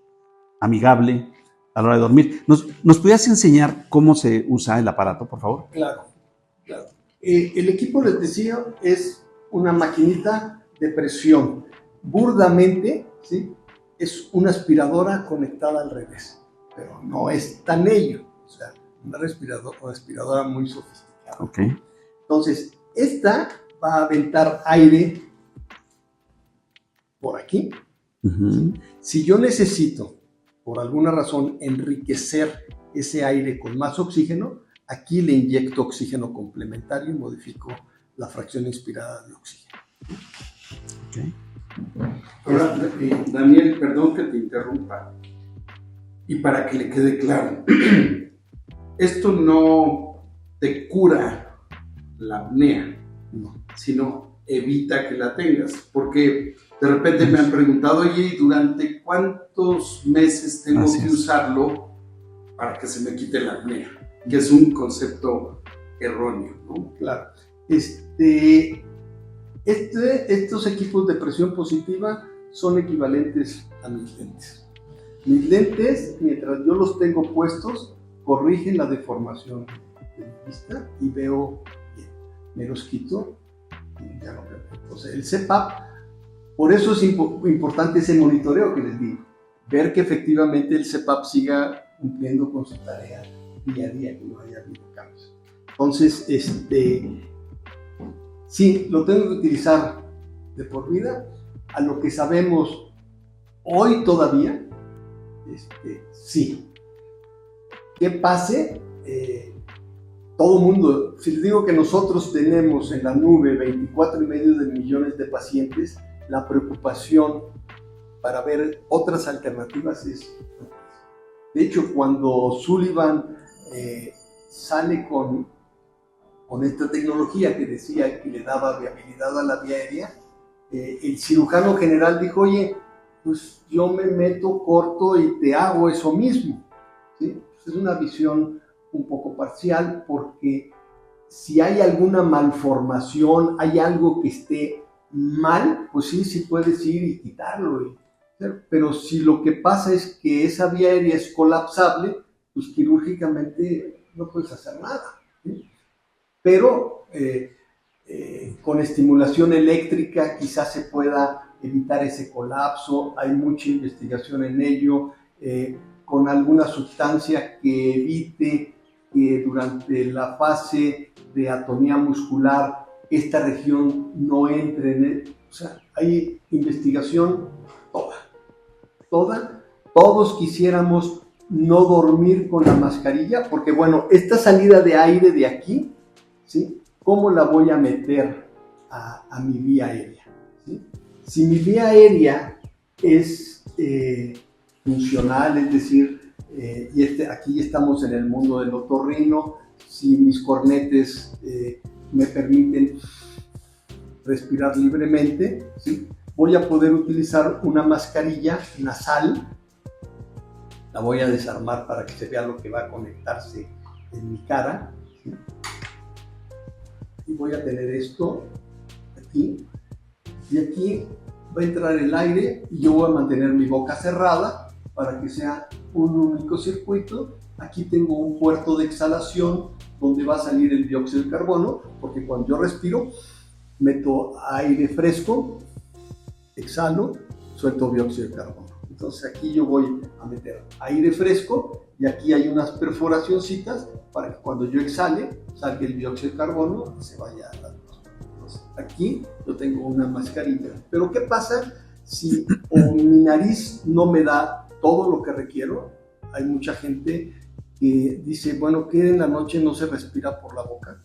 amigable a la hora de dormir. ¿Nos podrías enseñar cómo se usa el aparato, por favor? Claro. El equipo, les decía, es una maquinita de presión. Burdamente, ¿sí? Es una aspiradora conectada al revés, pero no es tan ello. O sea, una aspiradora muy sofisticada. Okay. Entonces, esta va a aventar aire por aquí. Uh-huh. Si yo necesito, por alguna razón, enriquecer ese aire con más oxígeno, Aquí le inyecto oxígeno complementario y modifico la fracción inspirada de oxígeno. Okay. Ahora, Daniel, perdón que te interrumpa. Y para que le quede claro, esto no te cura la apnea, No. sino evita que la tengas. Porque de repente me han preguntado, oye, ¿y durante cuántos meses tengo Así que es. usarlo para que se me quite la apnea? Que es un concepto erróneo, ¿no? Claro. Estos equipos de presión positiva son equivalentes a mis lentes. Mis lentes, mientras yo los tengo puestos, corrigen la deformación de mi vista y veo bien. Me los quito y ya no veo. Entonces, el CPAP, por eso es importante ese monitoreo que les digo. Ver que efectivamente el CPAP siga cumpliendo con su tarea día a día, que no haya habido cambios. Entonces, sí, lo tengo que utilizar de por vida. A lo que sabemos hoy todavía, sí. ¿Qué pase? Todo mundo, si les digo que nosotros tenemos en la nube 24,5 millones de pacientes, la preocupación para ver otras alternativas es... De hecho, cuando Sullivan sale con esta tecnología que decía que le daba viabilidad a la vía aérea, el cirujano general dijo, oye, pues yo me meto corto y te hago eso mismo, ¿sí? Pues es una visión un poco parcial, porque si hay alguna malformación, hay algo que esté mal, pues sí puedes ir y quitarlo. Pero si lo que pasa es que esa vía aérea es colapsable, pues quirúrgicamente no puedes hacer nada, ¿sí? Pero con estimulación eléctrica quizás se pueda evitar ese colapso. Hay mucha investigación en ello, con alguna sustancia que evite que durante la fase de atonía muscular esta región no entre en él. O sea, hay investigación toda. Todos quisiéramos no dormir con la mascarilla, porque bueno, esta salida de aire de aquí, ¿sí? ¿Cómo la voy a meter a mi vía aérea? ¿Sí? Si mi vía aérea es funcional, es decir, aquí estamos en el mundo del otorrino, si mis cornetes me permiten respirar libremente, ¿sí? Voy a poder utilizar una mascarilla nasal. La voy a desarmar para que se vea lo que va a conectarse en mi cara, ¿sí? Y voy a tener esto aquí, y aquí va a entrar el aire y yo voy a mantener mi boca cerrada para que sea un único circuito. Aquí tengo un puerto de exhalación donde va a salir el dióxido de carbono, porque cuando yo respiro meto aire fresco, exhalo, suelto dióxido de carbono. Entonces aquí yo voy a meter aire fresco y aquí hay unas perforacioncitas para que cuando yo exhale salga el dióxido de carbono y se vaya a la atmósfera. Entonces aquí yo tengo una mascarilla. Pero ¿qué pasa si mi nariz no me da todo lo que requiero? Hay mucha gente que dice, bueno, que en la noche no se respira por la boca.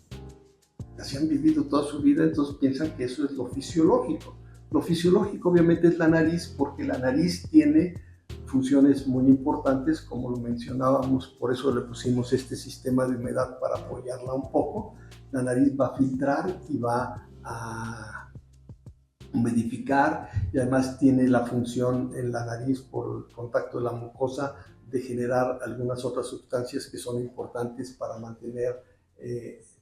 Así han vivido toda su vida, entonces piensan que eso es lo fisiológico. Lo fisiológico obviamente es la nariz, porque la nariz tiene funciones muy importantes, como lo mencionábamos, por eso le pusimos este sistema de humedad para apoyarla un poco. La nariz va a filtrar y va a humidificar, y además tiene la función en la nariz por el contacto de la mucosa de generar algunas otras sustancias que son importantes para mantener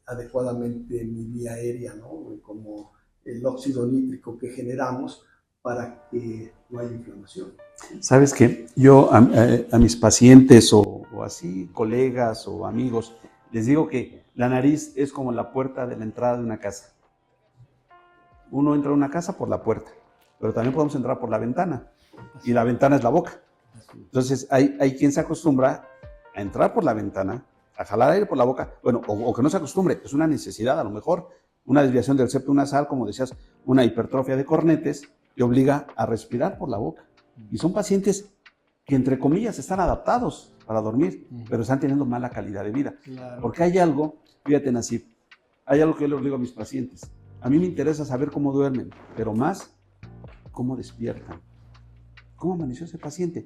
adecuadamente mi vía aérea, ¿no? Como el óxido nítrico que generamos para que no haya inflamación. ¿Sabes qué? Yo a mis pacientes o así, colegas o amigos, les digo que la nariz es como la puerta de la entrada de una casa. Uno entra a una casa por la puerta, pero también podemos entrar por la ventana, y la ventana es la boca. Entonces hay quien se acostumbra a entrar por la ventana, a jalar aire por la boca, bueno, o que no se acostumbre, es una necesidad, a lo mejor una desviación del septo nasal, como decías, una hipertrofia de cornetes, que obliga a respirar por la boca. Y son pacientes que, entre comillas, están adaptados para dormir, pero están teniendo mala calidad de vida. Claro. Porque hay algo, fíjate, Nasib, hay algo que yo les digo a mis pacientes. A mí me interesa saber cómo duermen, pero más, cómo despiertan. ¿Cómo amaneció ese paciente?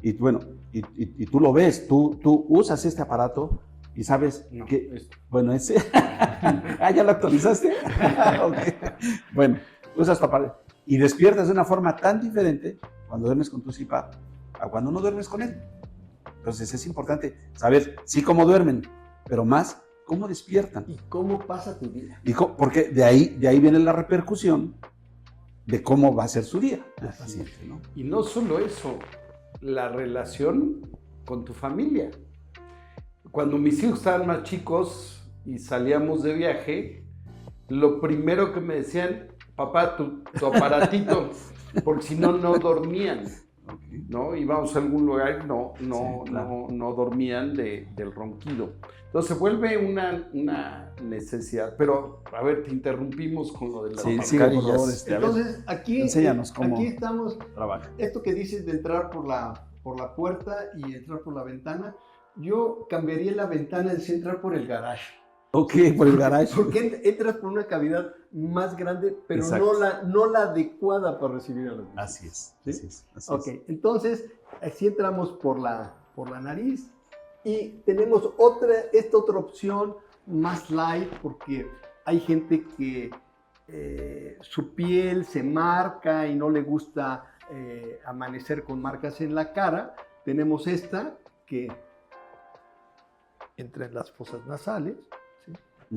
Y bueno, y tú lo ves, tú usas este aparato y sabes que, bueno, ese, ¿ya lo actualizaste? Okay. Bueno, usas tu aparato y despiertas de una forma tan diferente cuando duermes con tu CPAP a cuando no duermes con él. Entonces es importante saber, sí, cómo duermen, pero más, cómo despiertan. ¿Y cómo pasa tu día? Porque de ahí viene la repercusión de cómo va a ser su día el paciente, ¿no? Y no solo eso, la relación con tu familia. Cuando mis hijos estaban más chicos y salíamos de viaje, lo primero que me decían, papá, tu aparatito, porque si no, no dormían, ¿no? Íbamos a algún lugar y no dormían del ronquido. Entonces se vuelve una necesidad. Pero, a ver, te interrumpimos con lo de las mascarillas. Entonces, aquí, enséñanos cómo aquí estamos, trabaja. Esto que dices de entrar por la puerta y entrar por la ventana, yo cambiaría la ventana en entrar por el garage. Ok, por el garage. Porque entras por una cavidad más grande, pero no la adecuada para recibir a los niños. Así es. ¿Sí? Así Ok, es. entonces, así entramos por la nariz y tenemos esta otra opción más light, porque hay gente que su piel se marca y no le gusta amanecer con marcas en la cara. Tenemos esta que entra en las fosas nasales. ¿Sí?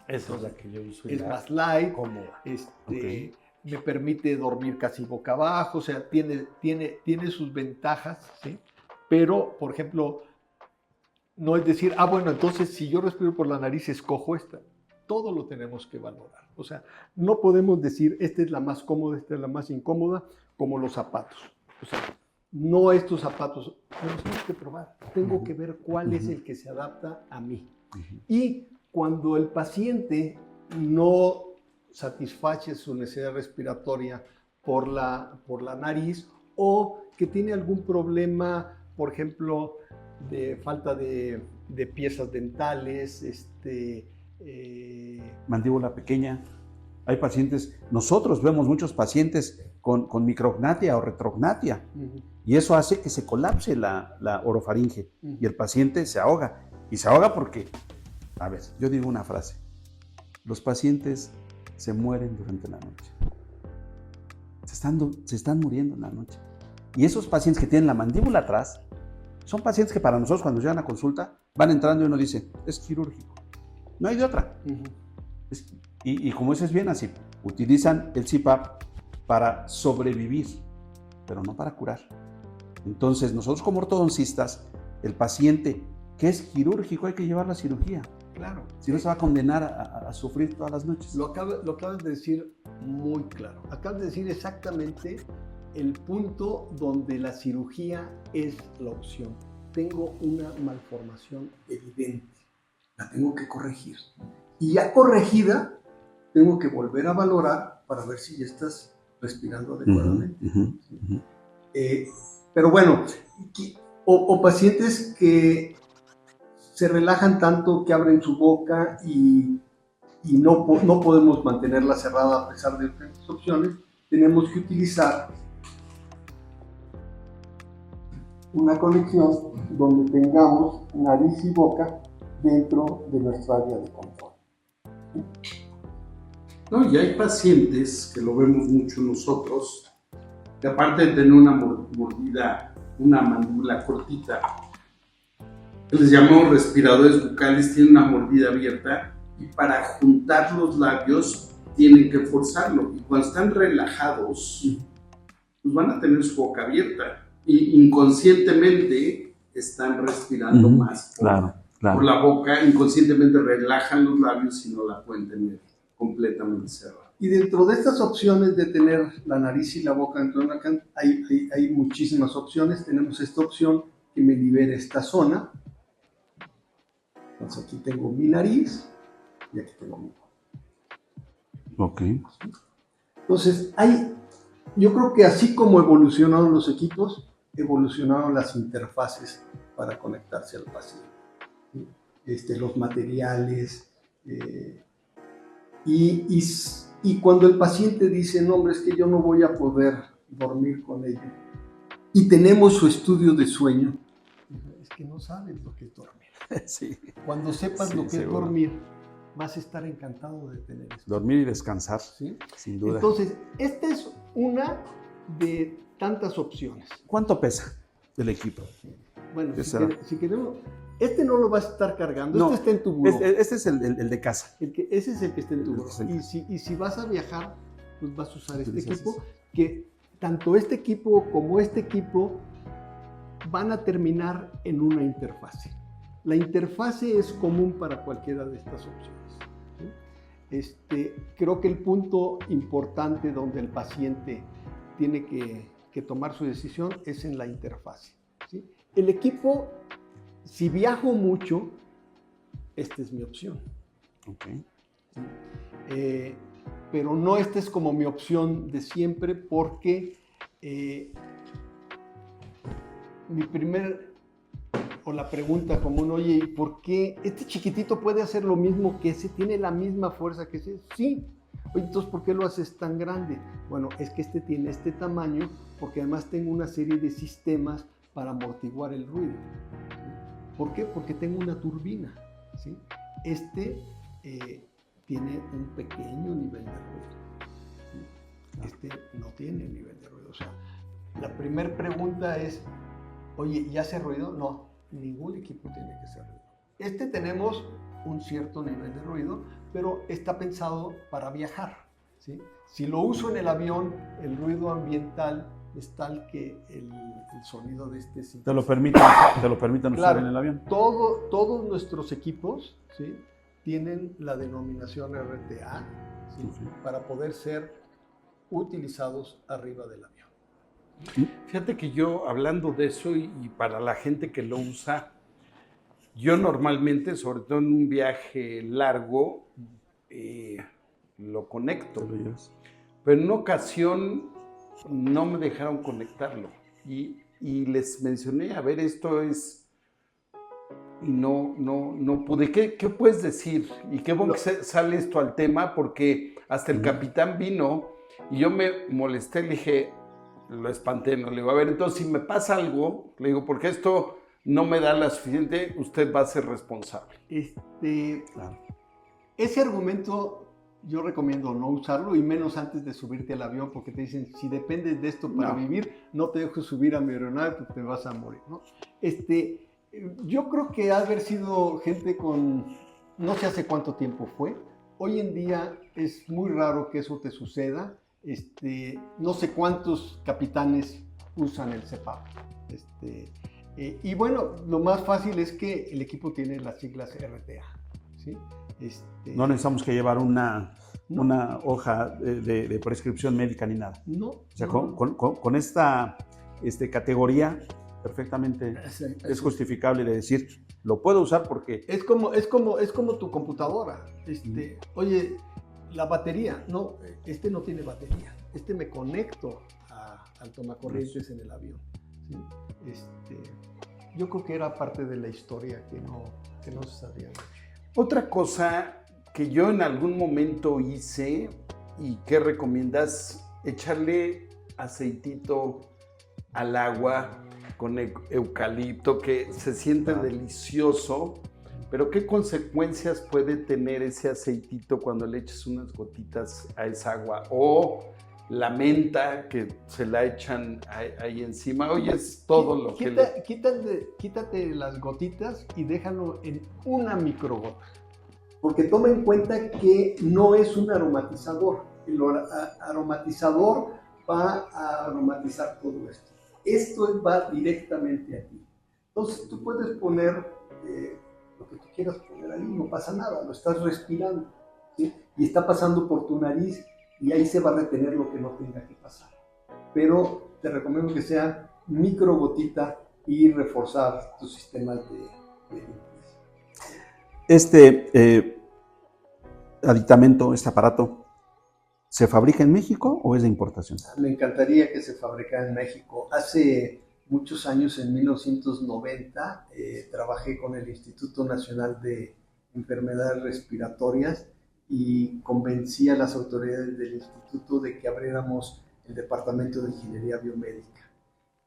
Esa es la que yo uso. Es más light, cómoda. Me permite dormir casi boca abajo, o sea, tiene sus ventajas, ¿sí? Pero, por ejemplo, no es decir, bueno, entonces si yo respiro por la nariz, escojo esta. Todo lo tenemos que valorar. O sea, no podemos decir, esta es la más cómoda, esta es la más incómoda, como los zapatos. O sea, no estos zapatos, los tengo que probar. Tengo que ver cuál es el que se adapta a mí. Y cuando el paciente no satisface su necesidad respiratoria por la nariz o que tiene algún problema, por ejemplo, de falta de piezas dentales, mandíbula pequeña. Hay pacientes, nosotros vemos muchos pacientes con micrognatia o retrognatia, y eso hace que se colapse la orofaringe y el paciente se ahoga. Y se ahoga porque, a ver, yo digo una frase: los pacientes se mueren durante la noche. Se están muriendo en la noche. Y esos pacientes que tienen la mandíbula atrás son pacientes que para nosotros, cuando llegan a consulta, van entrando y uno dice, es quirúrgico. No hay de otra. Y como dices bien, así, utilizan el CPAP para sobrevivir, pero no para curar. Entonces, nosotros como ortodoncistas, el paciente que es quirúrgico hay que llevarlo a cirugía. Claro. Si no, se va a condenar a sufrir todas las noches. Lo acabas de decir muy claro. Acabas de decir exactamente el punto donde la cirugía es la opción. Tengo una malformación evidente, la tengo que corregir. Y ya corregida, tengo que volver a valorar para ver si ya estás respirando adecuadamente. Pero bueno, o pacientes que se relajan tanto que abren su boca y no podemos mantenerla cerrada a pesar de diferentes opciones, tenemos que utilizar una conexión donde tengamos nariz y boca dentro de nuestra área de confort. No, y hay pacientes, que lo vemos mucho nosotros, que aparte de tener una mordida, una mandíbula cortita, que les llamamos respiradores bucales, tienen una mordida abierta y para juntar los labios tienen que forzarlo. Y cuando están relajados, pues van a tener su boca abierta y inconscientemente están respirando más por la boca, inconscientemente relajan los labios y no la pueden tener completamente cerrada. Y dentro de estas opciones de tener la nariz y la boca dentro de una can, hay muchísimas opciones. Tenemos esta opción que me libera esta zona. Entonces aquí tengo mi nariz y aquí tengo mi boca. Ok. Entonces yo creo que así como evolucionaron los equipos, evolucionaron las interfaces para conectarse al paciente, ¿sí? Los materiales, y cuando el paciente dice, no, hombre, es que yo no voy a poder dormir con ello, y tenemos su estudio de sueño, es que no sabes lo que es dormir. Sí. Cuando sepas lo que seguro. es dormir, vas a estar encantado de tener esto. Dormir y descansar, ¿Sí? sin duda. Entonces, esta es una de tantas opciones. ¿Cuánto pesa el equipo? Bueno, ¿Qué si, será? si queremos, no lo vas a estar cargando, No, está en tu buró. Este es el de casa. Ese es el que está en tu buró. Sí. Y si vas a viajar, pues vas a usar este Utilizas equipo, ese. que tanto este equipo como este equipo van a terminar en una interfase. La interfase es común para cualquiera de estas opciones, ¿sí? Creo que el punto importante donde el paciente tiene que tomar su decisión es en la interfase, ¿sí? El equipo, si viajo mucho, esta es mi opción. Okay. ¿Sí? Pero no esta es como mi opción de siempre, porque la pregunta común, oye, ¿por qué este chiquitito puede hacer lo mismo que ese? ¿Tiene la misma fuerza que ese? Sí. Oye, entonces, ¿por qué lo haces tan grande? Bueno, es que este tiene este tamaño porque además tengo una serie de sistemas para amortiguar el ruido. ¿Por qué? Porque tengo una turbina, ¿sí? Tiene un pequeño nivel de ruido, ¿sí? No tiene nivel de ruido. O sea, la primera pregunta es, oye, ¿ya hace ruido? No, ningún equipo tiene que hacer ruido. Tenemos un cierto nivel de ruido, pero está pensado para viajar, ¿sí? Si lo uso en el avión, el ruido ambiental es tal que el sonido de sí. Te lo permiten Claro, usar en el avión. Todos nuestros equipos, ¿sí?, tienen la denominación RTA, ¿sí?, para poder ser utilizados arriba del avión. Fíjate que yo, hablando de eso y para la gente que lo usa, yo normalmente, sobre todo en un viaje largo, lo conecto. Pero en una ocasión no me dejaron conectarlo y les mencioné, a ver, esto es... Y no pude. ¿Qué puedes decir? Y qué bueno que sale esto al tema, porque hasta el capitán vino y yo me molesté, le dije, lo espanté, no le digo, a ver, entonces si me pasa algo, le digo, porque esto no me da la suficiente, usted va a ser responsable. Claro. Ese argumento yo recomiendo no usarlo, y menos antes de subirte al avión, porque te dicen, si dependes de esto para vivir, no te dejo subir a mi aeronave porque te vas a morir, ¿no? Yo creo que ha de haber sido gente con, no sé hace cuánto tiempo fue. Hoy en día es muy raro que eso te suceda. No sé cuántos capitanes usan el CPAP. Y bueno, lo más fácil es que el equipo tiene las siglas RTA, ¿sí? No necesitamos que llevar una hoja de prescripción médica ni nada. No. O sea, con esta categoría perfectamente es justificable de decir, lo puedo usar porque... Es como tu computadora. Oye, la batería, no tiene batería. Me conecto al tomacorrientes en el avión, ¿sí? Yo creo que era parte de la historia que no se sabía mucho. Otra cosa que yo en algún momento hice y que recomiendas, echarle aceitito al agua con eucalipto, que se siente delicioso, pero ¿qué consecuencias puede tener ese aceitito cuando le eches unas gotitas a esa agua? O la menta que se la echan ahí encima. Oye, es todo lo que... Quítate las gotitas y déjalo en una microgota. Porque toma en cuenta que no es un aromatizador. El aromatizador va a aromatizar todo esto. Esto va directamente aquí. Entonces tú puedes poner lo que tú quieras poner ahí, no pasa nada, lo estás respirando, ¿sí? Y está pasando por tu nariz y ahí se va a retener lo que no tenga que pasar. Pero te recomiendo que sea microgotita y reforzar tu sistema de limpieza. Aditamento, este aparato, ¿se fabrica en México o es de importación? Me encantaría que se fabricara en México. Hace muchos años, en 1990, trabajé con el Instituto Nacional de Enfermedades Respiratorias y convencí a las autoridades del instituto de que abriéramos el Departamento de Ingeniería Biomédica.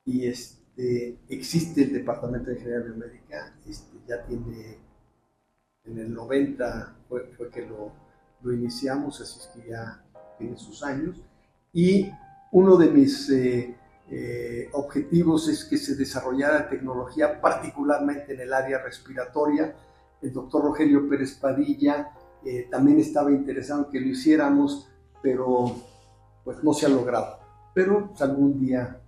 Y existe el Departamento de Ingeniería Biomédica, ya tiene, en el 90 fue que lo iniciamos, así es que ya tiene sus años. Y uno de mis objetivos es que se desarrollara tecnología, particularmente en el área respiratoria. El doctor Rogelio Pérez Padilla también estaba interesado en que lo hiciéramos, pero pues no se ha logrado. Pero pues, algún día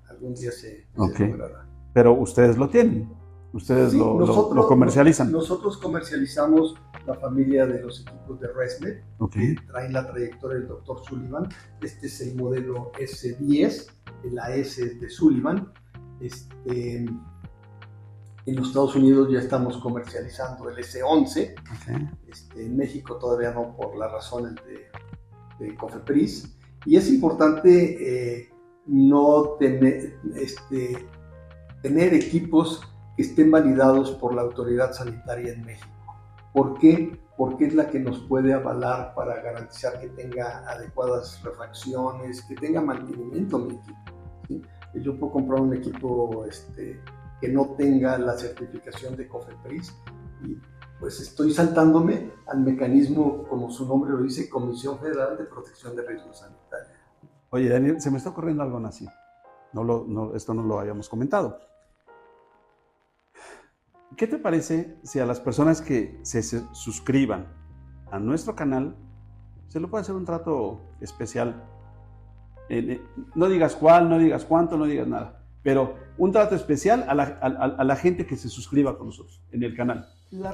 se logrará. Pero ustedes lo tienen, ustedes sí, lo comercializan. Nosotros comercializamos la familia de los equipos de ResMed, que traen la trayectoria del doctor Sullivan. Este es el modelo S10, la S de Sullivan. En los Estados Unidos ya estamos comercializando el S11. En México todavía no, por las razones de COFEPRIS. Y es importante no tener equipos que estén validados por la autoridad sanitaria en México. ¿Por qué? Porque es la que nos puede avalar para garantizar que tenga adecuadas refracciones, que tenga mantenimiento mi equipo, ¿sí? Yo puedo comprar un equipo que no tenga la certificación de COFEPRIS y pues estoy saltándome al mecanismo, como su nombre lo dice, Comisión Federal de Protección de Riesgos Sanitarios. Oye, Daniel, se me está ocurriendo algo así. Esto no lo habíamos comentado. ¿Qué te parece si a las personas que se suscriban a nuestro canal se le puede hacer un trato especial? No digas cuál, no digas cuánto, no digas nada, pero un trato especial a la gente que se suscriba con nosotros en el canal. La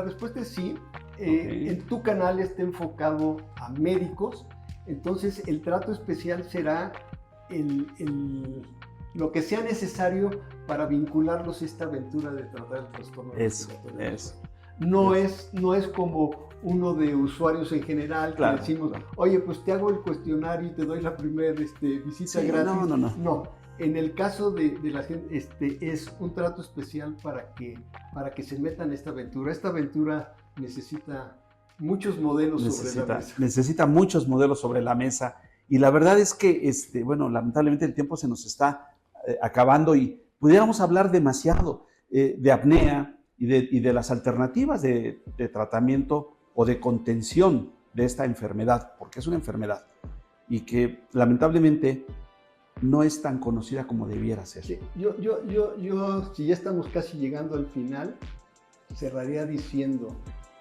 respuesta es sí. En tu canal está enfocado a médicos, entonces el trato especial será lo que sea necesario para vincularlos a esta aventura de tratar el trastorno respiratorio. No es como uno de usuarios en general que decimos, oye, pues te hago el cuestionario y te doy la primera visita gratis. No. En el caso de la gente, es un trato especial para que se metan en esta aventura. Esta aventura necesita muchos modelos sobre la mesa. Necesita muchos modelos sobre la mesa. Y la verdad es que, lamentablemente el tiempo se nos está acabando y pudiéramos hablar demasiado de apnea y de las alternativas de tratamiento o de contención de esta enfermedad, porque es una enfermedad y que lamentablemente no es tan conocida como debiera ser. Sí, yo, si ya estamos casi llegando al final, cerraría diciendo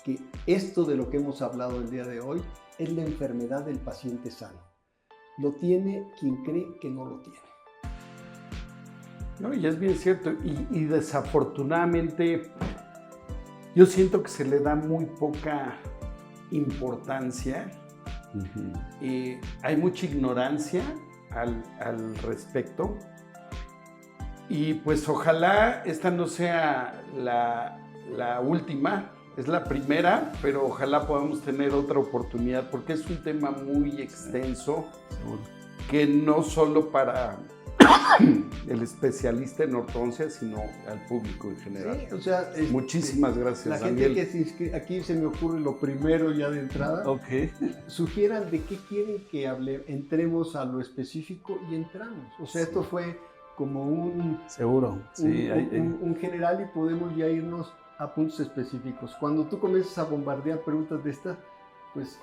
que esto de lo que hemos hablado el día de hoy es la enfermedad del paciente sano. Lo tiene quien cree que no lo tiene. No, y es bien cierto, y desafortunadamente yo siento que se le da muy poca importancia. Hay mucha ignorancia al respecto, y pues ojalá esta no sea la última, es la primera, pero ojalá podamos tener otra oportunidad, porque es un tema muy extenso, que no solo para el especialista en ortodoncia, sino al público en general. Sí, o sea, muchísimas gracias, la Daniel. Gente que se inscribe, aquí se me ocurre lo primero ya de entrada. Sugieran de qué quieren que entremos a lo específico y entramos. O sea, esto fue como un general, y podemos ya irnos a puntos específicos. Cuando tú comienzas a bombardear preguntas de estas, pues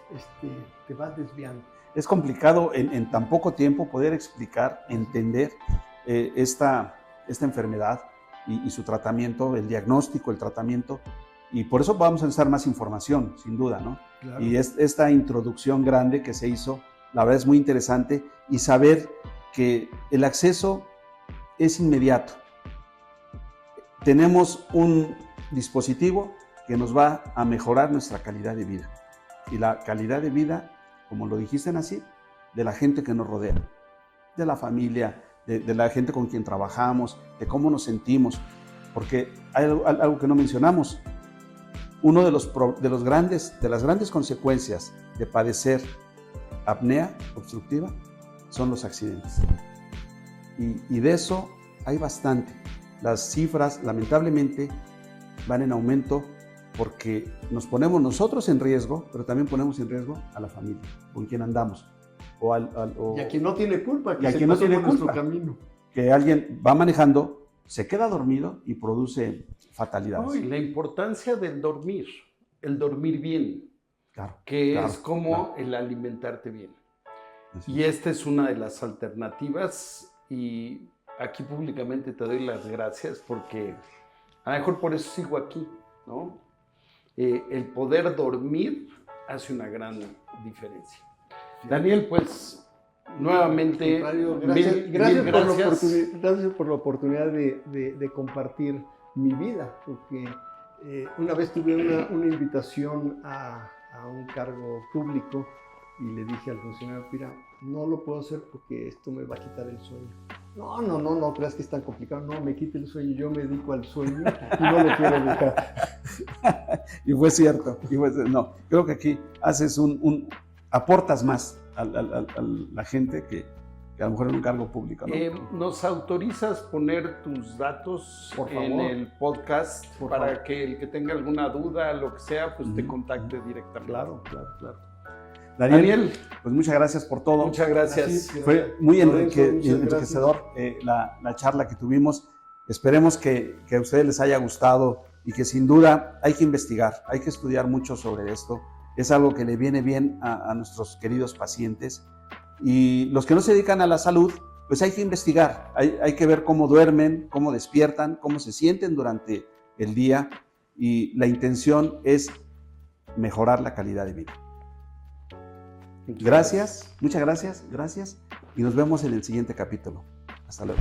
te vas desviando. Es complicado en tan poco tiempo poder explicar, entender esta enfermedad y su tratamiento, el diagnóstico, el tratamiento, y por eso vamos a necesitar más información, sin duda, ¿no? Claro. Y esta introducción grande que se hizo, la verdad es muy interesante, y saber que el acceso es inmediato. Tenemos un dispositivo que nos va a mejorar nuestra calidad de vida, y la calidad de vida, como lo dijiste así, de la gente que nos rodea, de la familia, de la gente con quien trabajamos, de cómo nos sentimos, porque hay algo que no mencionamos. Uno de las grandes consecuencias de padecer apnea obstructiva son los accidentes. Y de eso hay bastante. Las cifras, lamentablemente, van en aumento porque nos ponemos nosotros en riesgo, pero también ponemos en riesgo a la familia con quien andamos. Y a quien no tiene culpa, y a quien no tiene nuestro culpa. camino. Que alguien va manejando, se queda dormido y produce fatalidades. No, y la importancia del dormir, el dormir bien, Claro, que claro, es como claro. el alimentarte bien. Así Y es. esta es una de las alternativas y aquí públicamente te doy las gracias porque a lo mejor por eso sigo aquí, ¿no? El poder dormir hace una gran diferencia. Daniel, pues nuevamente, Gracias por la oportunidad de compartir mi vida, porque una vez tuve una invitación a un cargo público y le dije al funcionario, mira, no lo puedo hacer porque esto me va a quitar el sueño. No creas que es tan complicado, no, me quite el sueño, yo me dedico al sueño y no lo quiero dejar. Y fue cierto, no, creo que aquí haces aportas más a la gente que a lo mejor en un cargo público, ¿no? ¿Nos autorizas poner tus datos Por favor. en el podcast Por para favor. que el que tenga alguna duda, lo que sea, pues te contacte directamente? Claro. Daniel, pues muchas gracias por todo. Muchas gracias. Fue muy Lorenzo, muchas enriquecedor la charla que tuvimos. Esperemos que a ustedes les haya gustado y que sin duda hay que investigar, hay que estudiar mucho sobre esto. Es algo que le viene bien a nuestros queridos pacientes. Y los que no se dedican a la salud, pues hay que investigar, hay que ver cómo duermen, cómo despiertan, cómo se sienten durante el día. Y la intención es mejorar la calidad de vida. Gracias, muchas gracias, y nos vemos en el siguiente capítulo. Hasta luego.